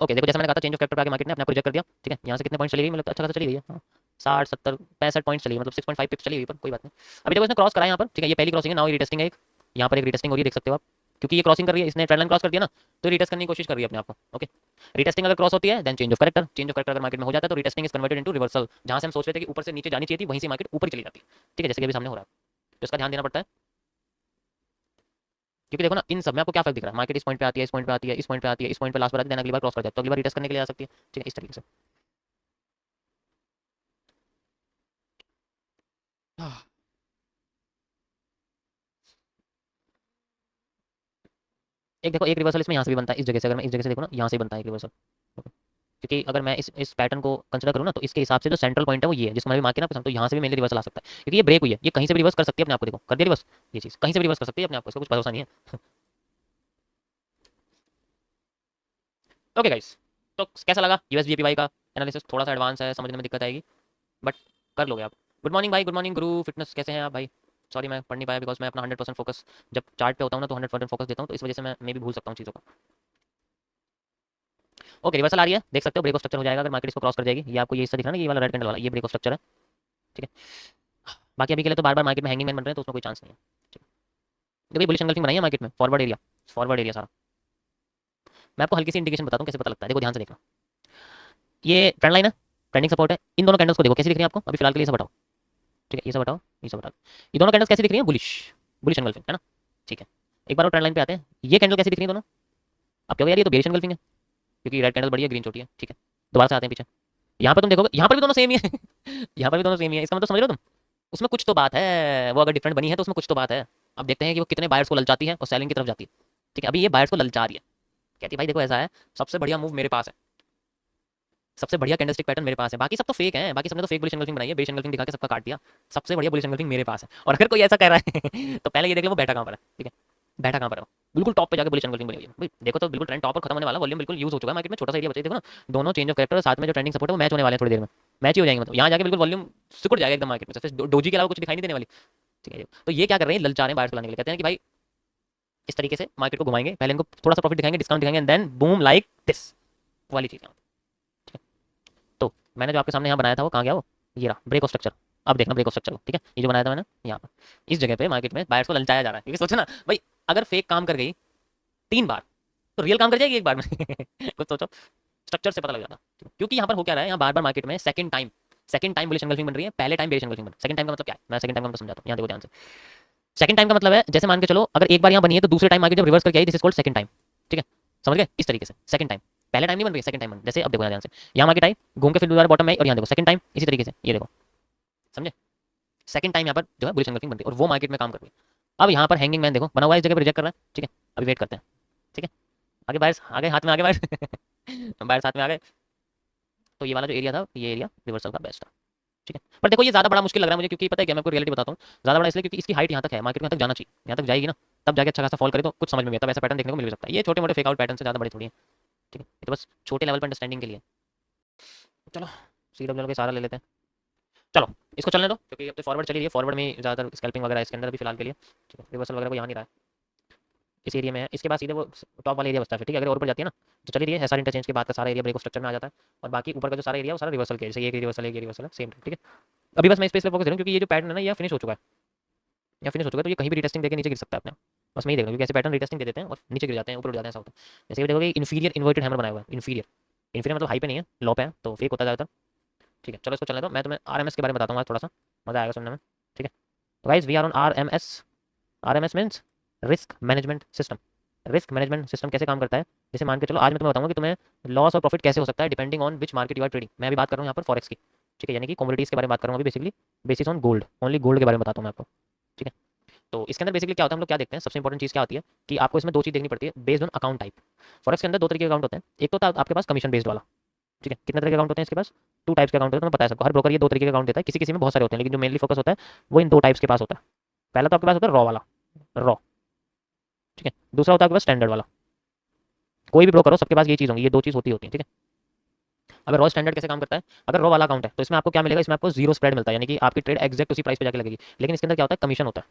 Speaker 1: ओके देखो जैसे मैंने कहा था चेंज ऑफ कैरेक्टर पे आगे मार्केट ने अपने आप को रिजेक्ट कर दिया, ठीक है। यहाँ से कितने पॉइंट चली गई, मतलब अच्छा खासा चली गई है, हाँ 60 70 65 पॉइंट चली गई, मतलब 6.5 पिप्स चली गई, पर कोई बात नहीं। अभी देखो इसने क्रॉस करा यहाँ पर, ठीक है। ये पहली क्रॉसिंग है, नाउ ये रिटेस्टिंग है एक, यहाँ पर एक रिटेस्टिंग हो रही है, देख सकते हो आप। क्योंकि ये क्रॉसिंग कर रही है, इसने ट्रेंड लाइन क्रॉस कर दिया ना, तो रिटेस्ट करने की कोशिश कर रही है अपने आप को, ओके। रिटेस्टिंग अगर क्रॉस होती है then change of character, change of character अगर मार्केट में हो जाता है तो retesting is converted into reversal. जहाँ से हम सोच रहे थे कि ऊपर से नीचे जानी चाहिए थी, वहीं से मार्केट ऊपर चली जाती है, ठीक है, जैसे कि अभी सामने हो रहा है। तो इसका ध्यान देना पड़ता है, क्योंकि देखो ना इन सब में आपको क्या फर्क दिख रहा है, मार्केट इस पॉइंट पे आती है, इस पॉइंट पे आती है, इस पॉइंट पे आती है, इस पॉइंट पे लास्ट बार आती है, देन अगली बार क्रॉस कर जाए तो अगली बार रिटेस्ट करने के लिए आ सकती है, ठीक है, इस तरीके से। एक देखो एक रिवर्सल इसमें यहाँ से भी बनता है, इस जगह से अगर मैं इस जगह से देखूँ ना, यहाँ से बनता है एक रिवर्सल, क्योंकि अगर मैं इस पैटर्न को कंसिडर करूँ ना तो इसके हिसाब से जो सेंट्रल पॉइंट है वो ये है, जिसको मैंने भी मार्क किया ना, तो यहाँ से भी मेरे रिवर्सल आ सकता है, क्योंकि ये ब्रेक हुई है, ये कहीं से भी रिवर्स कर सकती है अपने आप को। देखो कर दिया रिवर्स, ये चीज़ कहीं से भी रिवर्स कर सकती है अपने आप को, इसका कुछ भरोसा नहीं है। ओके गाइस, तो कैसा लगा यूएसजीपीवाई का एनालिसिस? थोड़ा सा एडवांस है, समझने में दिक्कत आएगी, बट कर लोगे आप। गुड मॉर्निंग भाई, गुड मॉर्निंग गुरु फिटनेस, कैसे हैं आप भाई? सॉरी मैं पढ़ नहीं पाया, बिकॉज मैं अपना 100% फोकस जब चार्ट पे होता हूँ ना तो 100% फोकस देता हूँ, तो इस वजह से मैं भी भूल सकता हूँ चीज़ों को। ओके रिवर्सल आ रही है, देख सकते हो ब्रेक ऑफ स्ट्रक्चर हो जाएगा अगर मार्केट इसको क्रॉस कर जाएगी। ये आपको ये हिस्सा दिख रहा है ना, ये वाला रेड कैंडल वाला, ये ब्रेक ऑफ स्ट्रक्चर है, ठीक है। बाकी अभी के लिए तो बार बार मार्केट में हैंगिंग मैन बन रहे हैं, तो उसमें कोई चांस नहीं है, ठीक है। देखो बुलिश एंगल्फिंग बनाई है मार्केट में, फॉरवर्ड एरिया सारा। मैं आपको हल्की सी इंडिकेशन बताता हूँ कैसे पता लगता है, देखो ध्यान से देखना। ये ट्रेंड लाइन है, ट्रेंडिंग सपोर्ट है, इन दोनों कैंडल्स को देखो कैसी दिख रही है आपको अभी फिलहाल के लिए, सब बताओ, ठीक है। ये सब बताओ, ये सब बताओ, ये दोनों कैंडल्स कैसी दिख रही है? बुलिश, बुलिश एंगल्फिंग है ना, ठीक है। एक बार और ट्रेंड लाइन पे आते हैं, ये कैंडल कैसी दिख रही है दोनों? अब क्या यार ये तो बेरिश एंगल्फिंग है, क्योंकि रेड कैंडल बड़ी है, ग्रीन छोटी है, ठीक है। दोबारा से आते हैं पीछे, यहाँ पर तुम देखोगे यहाँ पर भी दोनों सेम ही है। यहाँ पर भी दोनों सेम ही है, इसका मतलब समझ रहे हो तुम? उसमें कुछ तो बात है, वो अगर डिफरेंट बनी है तो उसमें कुछ तो बात है। अब देखते हैं कि वो कितने बायर्स को ललचाती है और सेलिंग की तरफ जाती है, ठीक है। अभी ये बायर्स को ललचा रही है, कहती है भाई देखो ऐसा है, सबसे बढ़िया मूव मेरे पास है, सबसे बढ़िया कैंडलस्टिक पैटर्न मेरे पास है, बाकी सब तो फेक है, बाकी सबने तो फेक बुलिश एंगल्फिंग बनाई है, बेरिश एंगल्फिंग दिखा के सबका काट दिया। सबसे बढ़िया बुलिश एंगल्फिंग मेरे पास है, और अगर कोई ऐसा कह रहा है तो पहले ये देख लो वो बैठा कहाँ पर है, ठीक है। बैठा कहाँ पर है वो? बिल्कुल टॉप पे जाके बुलिश एंगल्फिंग बनी हुई है भाई। देखो तो बिल्कुल ट्रेंड टॉप पर खत्म होने वाला, वॉल्यूम बिल्कुल यूज हो चुका है मार्केट में, छोटा सा एरिया बचा है, देखो ना दोनों चेंज ऑफ कैरेक्टर साथ में जो ट्रेंडिंग सपोर्ट है वो मैच होने वाले हैं थोड़ी देर में, मैच ही हो जाएंगे, मतलब यहाँ जाके बिल्कुल वॉल्यूम सिकुड़ जाएगा एकदम मार्केट में, सिर्फ डोजी के अलावा कुछ दिखाई नहीं देने वाली, ठीक है। तो ये क्या कर रहे हैं, ललचा रहे हैं बायर्स को लाने के लिए, कहते हैं कि भाई इस तरीके से मार्केट को घुमाएंगे, पहले इनको थोड़ा सा प्रॉफिट दिखाएंगे, डिस्काउंट दिखाएंगे, and then boom like this वाली चीज़, ठीक है। तो मैंने जो आपके सामने यहाँ बनाया था वो कहाँ गया, वो ये रहा ब्रेक ऑफ स्ट्रक्चर। अब देखना ब्रेक ऑफ स्ट्रक्चर को, ठीक है। ये जो बनाया था मैंने यहाँ पर इस जगह पे मार्केट में बायर्स को ललचाया जा रहा है, क्योंकि सोचो ना भाई अगर फेक काम कर गई 3 बार तो रियल काम कर जाएगी एक बार में। कुछ सोचो, स्ट्रक्चर से पता लग जाता, क्योंकि यहाँ पर हो क्या रहा है, यहाँ बार बार मार्केट में सेकंड टाइम बुलिश एंगल्फिंग बन रही है, पहले टाइम बेरिश एंगल्फिंग बन। सेकंड टाइम का मतलब क्या है, मैं सेकंड टाइम का मतलब समझाता हूँ, यहाँ देखो ध्यान से। सेकंड टाइम का मतलब है जैसे मान के चलो अगर एक बार यहाँ बनी है तो दूसरे टाइम मार्केट जब रिवर्स करके आई, this is called second time, ठीक है। समझ गए? इस तरीके से सेकंड टाइम, पहले टाइम नहीं बन रही, सेकंड टाइम बन। जैसे अब देखो ध्यान से, यहाँ मार्केट आई, घूम के फिर दोबारा बॉटम में आई, और यहाँ देखो सेकंड टाइम इसी तरीके से, ये देखो समझे, सेकंड टाइम यहाँ पर जो है बुलिश एंगल्फिंग बन रही है और वो मार्केट में काम कर रही है। अब यहाँ पर हैंगिंग मैन देखो बना हुआ है, इस जगह पर रिजेक्ट कर रहा है, ठीक है। अभी वेट करते हैं, ठीक है। आगे बायर्स आ गए, हाथ में आ गए बायर्स। बायर्स हाथ में आ गए, तो ये वाला जो एरिया था ये एरिया रिवर्सल का बेस्ट था, ठीक है। पर देखो ये ज़्यादा बड़ा मुश्किल लग रहा है मुझे, क्योंकि पता है क्या, मैं आपको रियलिटी बताता हूँ, ज़्यादा बड़ा इसलिए क्योंकि इसकी हाइट यहाँ तक है, मार्केट में यहाँ तक जाना चाहिए, यहाँ तक जाएगी ना तब जाके अच्छा खासा फॉल करे तो कुछ समझ में आता है, वैसा पैटर्न देखने को मिल सकता है। ये छोटे मोटे फेक आउट पैटर्न से ज़्यादा बड़े थोड़ी है, ठीक है। ये तो बस छोटे लेवल पर अंडरस्टैंडिंग के लिए। चलो CWL के सारा ले लेते हैं, चलो इसको चलने दो, क्योंकि अब तो फॉरवर्ड चली रही है, फॉरवर्ड में ज़्यादातर स्कैल्पिंग वगैरह इसके अंदर भी फिलहाल के लिए, ठीक है। रिवर्सल वगैरह को यहाँ नहीं रहा है, इस एरिया में है, इसके बाद सीधे वो टॉप वाला एरिया बचता है, ठीक है। अगर और ऊपर जाती है ना तो चलिए रही है एसआर इंटरचेंज के बाद का सारा एरिया ब्रेक स्ट्रक्चर में आ जाता है, और बाकी ऊपर का जो सारा एरिया वो सारा रिवर्सल के, जैसे ये रिवर्सल है, ये रिवर्सल है, सेम, ठीक है। अभी बस मैं इस पे फोकस करूँ क्योंकि ये जो पैटर्न है ना ये फिनिश हो चुका है, या फिनिश हो चुका है, तो ये कहीं भी रिटेस्टिंग देके नीचे गिर सकता है अपने आप। बस मैं ही देख रहा हूँ क्योंकि ऐसे पैटर्न रिटेस्टिंग दे देते हैं और नीचे गिर जाते हैं, ऊपर उड़ जाते हैं, ऐसा होता है। जैसे कि देखोगे इन्फीरियर इन्वर्टेड हैमर बनाया हुआ है, इन्फीरियर इन्फीरियर मतलब हाई पे नहीं है, लो पे है, तो फेक होता है ज़्यादातर, ठीक है। चलो इसको चलने दो, मैं तुम्हें आरएमएस के बारे में बताता हूँ आज थोड़ा सा, मजा आएगा सुनने में, ठीक है। तो guys we are on RMS. RMS means risk management system. Risk management system कैसे काम करता है, जैसे मान के चलो आज मैं तुम्हें बताऊंगा कि तुम्हें लॉस और प्रॉफिट कैसे हो सकता है depending on which market you are trading. मैं अभी बात कर रहा हूँ यहाँ पर फॉरेक्स की, ठीक है, यानी कि कमोडिटीज़ के बारे में बात कर रहा हूँ अभी, basically basis on gold, only gold के बारे में बताता हूँ मैं आपको, ठीक है। तो इसके अंदर बेसिकली क्या होता है, हम लोग क्या देखते हैं, सबसे इंपॉर्टेंट चीज़ क्या होती है कि आपको इसमें दो चीज़ देखनी पड़ती है based on account type. Forex के अंदर दो तरीके के अकाउंट होते हैं, एक तो आपके पास कमीशन बेस्ड वाला, ठीक है। कितने तरह के अकाउंट होते हैं इसके पास, टू टाइप्स के अकाउंट होते हैं, तुम्हें पता है सबको, हर ब्रोकर ये दो तरीके के अकाउंट देता है, किसी किसी में बहुत सारे होते हैं, लेकिन जो मेनली फोकस होता है वो इन दो टाइप्स के पास होता है। पहला तो आपके पास होता है रॉ वाला, रॉ, ठीक है। दूसरा होता है आपके पास स्टैंडर्ड वाला। कोई भी ब्रोकर हो सबके पास ये चीज़ होंगी, ये दो चीज़ होती है, ठीक है। अगर रॉ स्टैंडर्ड कैसे काम करता है, अगर रॉ वाला अकाउंट है तो इसमें आपको क्या मिलेगा, इसमें आपको जीरो स्प्रेड मिलता है, यानी कि आपकी ट्रेड एक्जैक्ट उसी प्राइस पे जाके लगेगी, लेकिन इसके अंदर क्या होता है, कमीशन होता है,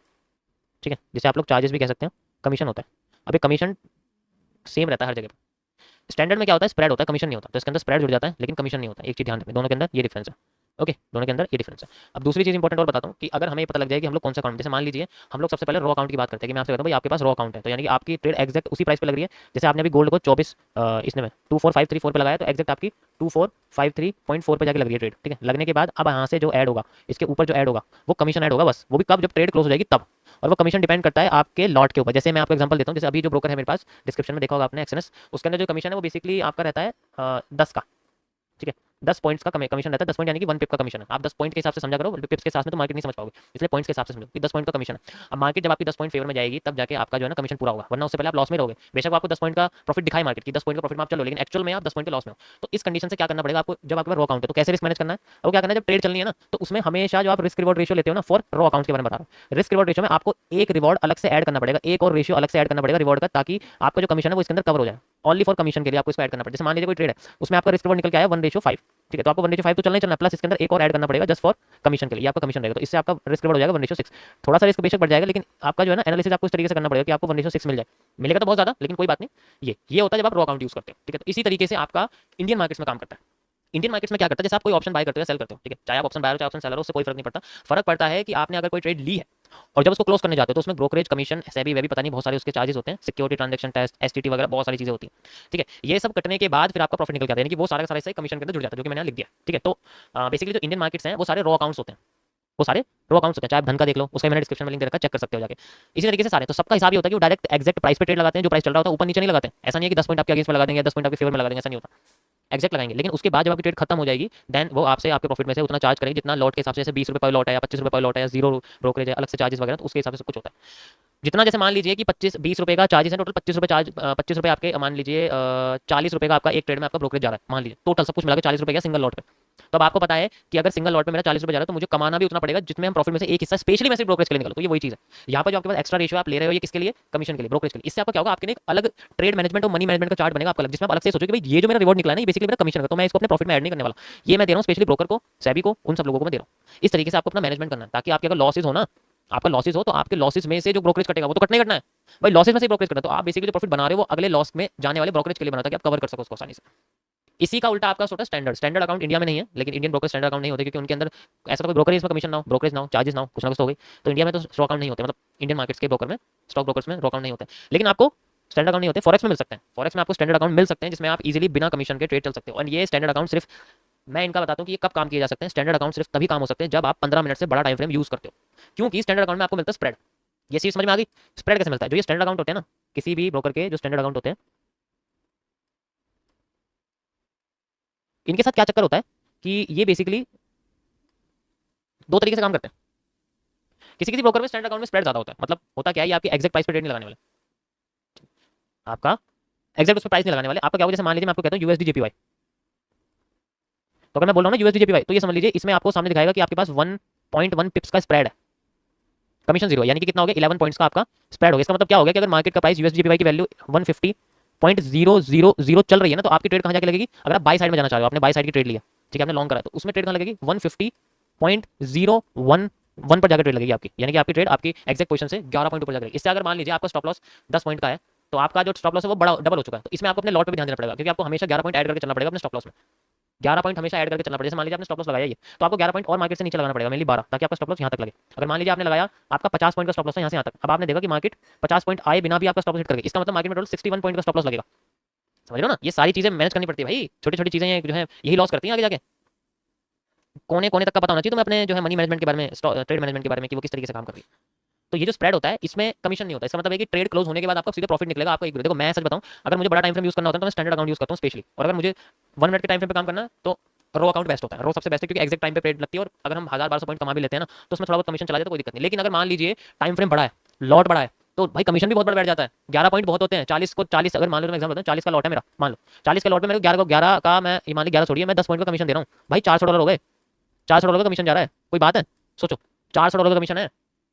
Speaker 1: ठीक है, जिसे आप लोग चार्जेस भी कह सकते हैं, कमीशन होता है। अब ये कमीशन सेम रहता है हर जगह पे। स्टैंडर्ड में क्या होता है, स्प्रेड होता है, कमीशन नहीं होता, तो इसके अंदर स्प्रेड जुड़ जाता है लेकिन कमीशन नहीं होता, एक चीज़ ध्यान रखना, दोनों के अंदर ये डिफरेंस है, ओके, दोनों के अंदर ये डिफरेंस है। अब दूसरी चीज़ इंपॉर्टेंट और बताता हूँ कि अगर हमें पता लग जाए कि हम लोग कौन सा अकाउंट, जैसे मान लीजिए हम लोग सबसे पहले रॉ अकाउंट की बात करते हैं कि मैं आपसे कहता हूँ भाई आपके पास रॉ अकाउंट है, तो यानी कि आपकी ट्रेड एक्जैक्ट उसी प्राइस पे लग रही है, जैसे आपने अभी गोल्ड को 24 इसने में 24534 पे लगाया, तो एक्जैक्ट आपकी 2453.4 पे जाके लग रही है ट्रेड, ठीक है। लगने के बाद अब यहाँ से जो ऐड होगा, इसके ऊपर जो ऐड होगा वो कमीशन ऐड होगा, बस वो भी कब, जब ट्रेड क्लोज हो जाएगी तब, और वो कमीशन डिपेंड करता है आपके लॉट के ऊपर। जैसे मैं आपको एग्जांपल देता हूँ, जैसे अभी जो ब्रोकर है मेरे पास, डिस्क्रिप्शन में देखा होगा आपने एक्सएनएस, उसके अंदर जो कमीशन है वो बेसिकली आपका रहता है 10 का, ठीक है, 10 पॉइंट्स का कमीशन रहता है, 10 पॉइंट यानी कि 1 पिप का कमीशन है। आप 10 पॉइंट के हिसाब से समझा करो, पिप्स के साथ में तो मार्केट नहीं समझ पाओगे, इसलिए पॉइंट्स के हिसाब से समझो कि 10 पॉइंट का कमीशन है। अब मार्केट जब आपकी 10 पॉइंट फेवर में जाएगी तब जाके आपका जो है ना कमीशन पूरा होगा, वरना उससे पहले आप लॉस में रहोगे। बेशक वो आपको 10 पॉइंट का प्रॉफिट दिखाई मार्केट की, 10 पॉइंट का प्रॉफिट में आप चलो, लेकिन एक्चुअल में आप 10 पॉइंट के लॉस में हो। तो इस कंडीशन से क्या करना पड़ेगा आपको, जब आपके पास रॉ अकाउंट है तो कैसे रिस्क मैनेज करना है, वो क्या करना है, जब ट्रेड चलनी है ना तो उसमें हमेशा जो आप रिस्क रिवॉर्ड रेशियो लेते हो ना, फॉर रॉ अकाउंट के बारे में बता रहा हूँ, रिस्क रिवॉर्ड रेशियो में आपको एक रिवॉर्ड अलग से ऐड करना पड़ेगा, एक और रेशियो अलग से ऐड करना पड़ेगा रिवॉर्ड का, ताकि आपका जो कमीशन है वो इसके अंदर कवर हो जाए। ओनली फॉर कमीशन के लिए आपको इसको ऐड करना पड़ेगा। जैसे मान लीजिए कोई ट्रेड है, उसमें आपका रिस्क रिवॉर्ड निकल के आया 1:5, ठीक है, तो आपको 1:5 तो चलना ही चलना, प्लस इसके अंदर एक और ऐड करना पड़ेगा जस्ट फॉर कमीशन के लिए, आपका कमीशन रहेगा, तो इससे आपका रिस्क रिवॉर्ड हो जाएगा 1:6। थोड़ा सा रिस्क बेशक बढ़ जाएगा, लेकिन आपका जो है ना एनालिसिस आपको इस तरीके से करना पड़ेगा कि आपको 1:6 मिल जाए। मिलेगा तो बहुत ज़्यादा, लेकिन कोई बात नहीं, ये होता है जब आप रॉ अकाउंट यूज़ करते हो, ठीक है। तो इसी तरीके से आपका इंडियन मार्केट्स में काम करता है। इंडियन मार्केट्स में क्या करता है, जैसे आप कोई ऑप्शन बाय करते हो या सेल करते हो, ठीक है, चाहे आप ऑप्शन बायर हो चाहे ऑप्शन सेलर हो, उससे कोई फर्क नहीं पड़ता। फर्क पड़ता है कि आपने अगर कोई ट्रेड ली है और जब उसको क्लोज करने जाते हो तो उसमें ब्रोकरेज कमीशन, सेबी वेबी पता नहीं बहुत सारे उसके चार्जेस होते हैं, सिक्योरिटी ट्रांजैक्शन टेस्ट, एसटीटी वगैरह बहुत सारी चीजें होती हैं, ठीक है। ये सब कटने के बाद फिर आपका प्रॉफिट निकल के आता है, यानी कि वो सारा का सारा इससे कमीशन के अंदर जुड़ जाता है, जो कि मैंने लिख दिया, ठीक है। तो बेसिकली जो इंडियन मार्केट्स हैं वो सारे रॉ अकाउंट्स होते हैं, वो सारे रो अकाउंट्स होते हैं, चाहे आप धन का देख लो, उसका मैंने डिस्क्रिप्शन में लिंक दे रखा है, चेक कर सकते हो जाके। इसी तरीके से सारे, तो सबका हिसाब ये होता है कि वो डायरेक्ट एक्जैक्ट प्राइस पे ट्रेड लगाते हैं, जो प्राइस चल रहा होता है ऊपर नीचे नहीं लगाते हैं। ऐसा नहीं है कि 10 पॉइंट आपके अगेंस्ट में लगा देंगे या 10 पॉइंट आपके फेवर में लगा देंगे, ऐसा नहीं होता, एक्जैक्ट लगाएंगे। लेकिन उसके बाद जब आपकी ट्रेड खत्म हो जाएगी देन वो आपसे आपके प्रॉफिट में से उतना चार्ज करेंगे जितना लॉट के हिसाब से, जैसे 20 रुपये पर लॉट है या 25 रुपये पर लॉट है या जीरो ब्रोकरेज है, अलग से चार्जेस वगैरह, तो उसके हिसाब से कुछ होता है जितना। जैसे मान लीजिए कि 20 रुपये का चार्जेस है टोटल, 25 रुपये चार्ज, 25 रुपये आपके, मान लीजिए 40 रुपये का आपका एक ट्रेड में आपका ब्रोकरेज जा रहा है, मान लीजिए टोटल सब कुछ मिला के 40 रुपये का सिंगल लॉट पे। तो अब आपको पता है कि अगर सिंगल लॉट पे मेरा 40 रुपये जा रहा है तो मुझे कमाना भी उतना पड़ेगा जिसमें हम प्रॉफिट में से एक हिस्सा स्पेशली मैं सिर्फ ब्रोकरेज के लिए निकालूं। तो ये वही चीज़ है, यहाँ पर जो आपके पास एक्स्ट्रा रेशियो आप ले रहे हो ये किसके लिए, कमीशन के लिए, ब्रोकरेज के लिए। इससे आपका क्या होगा, आपके लिए एक अलग ट्रेड मैनेजमेंट और मनी मैनेजमेंट का चार्ट बनेगा आपका अलग, जिसमें आप अलग से सोचो कि भाई ये जो मेरा रिवॉर्ड निकला है ना, ये बेसिकली मेरा कमीशन है, तो मैं इसको अपने प्रॉफिट में ऐड नहीं करने वाला, ये मैं दे रहा हूँ स्पेशली ब्रोकर को, सेबी को, उन सब लोगों को मैं दे रहा हूँ। इस तरीके से आपको अपना मैनेजमेंट करना है, ताकि आपके अगर लॉसेज हो ना, आपका लॉसेज हो तो आपके लॉसेज में से जो ब्रोकरेज कटेगा वो तो कटना ही कटना है भाई, लॉसेज में से ब्रोकरेज करना है, तो आप बेसिकली जो प्रॉफिट बना रहे हो वो अगले लॉस में जाने वाले ब्रोकरेज के लिए बना, ताकि आप कवर कर सको उसको आसानी से। इसी का उल्टा आपका होता है स्टैंडर्ड अकाउंट। इंडिया में नहीं है, लेकिन इंडियन ब्रोकर स्टैंडर्ड अकाउंट नहीं होते, क्योंकि उनके अंदर ऐसा कोई ब्रोकर इसमें कमीशन ना हो, ब्रोकरेज ना हो, चार्जेस ना हो, कुछ ना कुछ तो हो गई। तो इंडिया में तो स्टॉक अकाउंट नहीं होते, मतलब इंडियन मार्केट्स के ब्रोकर में, स्टॉक ब्रोकर्स में अकाउंट नहीं होते, लेकिन आपको स्टैंडर्ड अकाउंट नहीं होते, फॉरेक्स में मिल सकते हैं। फॉरेक्स में आपको स्टैंडर्ड अकाउंट मिल सकते हैं जिसमें आप इजीली बिना कमीशन के ट्रेड चल सकते हो। और ये स्टैंडर्ड अकाउंट सिर्फ मैं इनका बताता हूँ कि ये कब काम किए जा सकते हैं। स्टैंडर्ड अकाउंट सिर्फ तभी काम हो सकते हैं जब आप 15 मिनट से बड़ा टाइम फ्रेम यूज करते हो, क्योंकि स्टैंडर्ड अकाउंट में आपको मिलता है स्प्रेड। ये चीज समझ में आ गई, स्प्रेड कैसे मिलता है। जो ये स्टैंडर्ड अकाउंट होते हैं ना, किसी भी ब्रोकर के जो स्टैंडर्ड अकाउंट होते हैं, इनके साथ क्या चक्कर होता है कि ये बेसिकली दो तरीके से काम करते हैं। किसी किसी ब्रोकर में स्टैंडर्ड अकाउंट में स्प्रेड ज्यादा होता है, मतलब होता क्या है, ये आपकी एक्जैक्ट प्राइस पे ट्रेड नहीं लगाने वाले, आपका एक्जैक्ट उस पर प्राइस नहीं लगाने वाले। आपका क्या होगा, जैसे मान लीजिए मैं आपको कहता हूँ यूएसडी जेपीवाई, तो अगर मैं बोल रहा हूँ ना यूएसडी जेपीवाई, तो ये समझ लीजिए इसमें आपको सामने दिखाएगा कि आपके पास 1.1 पिप्स का स्प्रेड है, कमीशन जीरो, यानी कि कितना हो गया, 11 पॉइंट्स का आपका स्प्रेड हो गया। इसका मतलब क्या हो गया कि अगर मार्केट का प्राइस यूएसडी जेपीवाई की वैल्यू 150.000 चल रही है ना, तो आपकी ट्रेड कहाँ जाके लगेगी। अगर आप बाई साइड में जाना चाह रहे हो, आपने बाई साइड की ट्रेड लिया, ठीक है, आपने लॉन्ग करा, तो उसमें ट्रेड कहाँ लगेगी, 150.011 पर जाकर ट्रेड लगेगी आपकी, यानी कि आपकी ट्रेड आपकी एक्जैक्ट पोजीशन से 11 पॉइंट ऊपर जाकर। इससे अगर मान लीजिए आपका स्टॉप लॉस 10 पॉइंट का है, तो आपका जो स्टॉप लॉस है वो बड़ा डबल हो चुका है। तो इसमें आपको अपने लॉट पे भी ध्यान देना पड़ेगा, क्योंकि आपको हमेशा 11 पॉइंट ऐड करके चलना पड़ेगा अपने स्टॉप लॉस में। 11 पॉइंट हमेशा ऐड करके चलना पड़ेगा। जैसे मान लीजिए आपने स्टॉप लॉस लगाया ये, तो आपको 11 पॉइंट और मार्केट से नीचे लगाना पड़ेगा, मेनली 12, ताकि आपका स्टॉप लॉस यहाँ तक लगे। अगर मान लीजिए आपने लगाया, आपका 50 पॉइंट का स्टॉप लॉस है यहाँ से यहाँ तक, अब आपने देखा कि मार्केट 50 पॉइंट आए बिना भी आपका स्टॉप लॉस हिट कर गई, इसका मतलब मार्केट में टोटल 61 पॉइंट का स्टॉप लॉस लगेगा। समझ रहे हो ना, ये सारी चीजें मैनेज करनी पड़ती है भाई, छोटी छोटी चीजें जो है यही लॉस करती हैं आगे जाके। कोने कोने तक का पता होना चाहिए तुम्हें अपने जो है मनी मैनेजमेंट के बारे में, ट्रेड मैनेजमेंट के बारे में, कि वो किस तरीके से काम कर रही है। तो ये जो स्प्रेड होता है इसमें कमीशन नहीं होता। इसका मतलब है कि ट्रेड क्लोज होने के बाद आपका सीधे प्रॉफिट निकलेगा आपका। एक देखो मैं सच बताऊं, अगर मुझे बड़ा टाइम फ्रेम यूज करना होता है तो मैं स्टैंडर्ड अकाउंट यूज करता हूं स्पेशली, और अगर मुझे 1 मिनट के टाइम फ्रेम पे काम करना है तो रो अकाउंट बेस्ट होता है। रो सबसे बेस्ट है, क्योंकि एग्जैक्ट टाइम पे ट्रेड लगती है, और अगर हम 1000-1200 पॉइंट कमा भी लेते हैं ना, तो उसमें थोड़ा बहुत कमीशन चला जाए तो कोई दिक्कत नहीं। लेकिन अगर मान लीजिए टाइम फ्रेम बड़ा है, लॉट बड़ा है, तो भाई कमीशन भी बहुत बड़ा बैठ जाता है। 11 पॉइंट बहुत होते हैं। 40 को 40, अगर मान लो एग्जाम्पल बताऊं, 40 का लॉट है मेरा, मान लो 40 का लॉट में मेरे को 11 का, मैं मान ली 11 छोड़िए, मैं 10 पॉइंट का कमीशन दे रहा हूँ भाई, $400 हो गए। $400 का कमीशन जा रहा है, कोई बात है? सोचो, $400 का कमीशन है।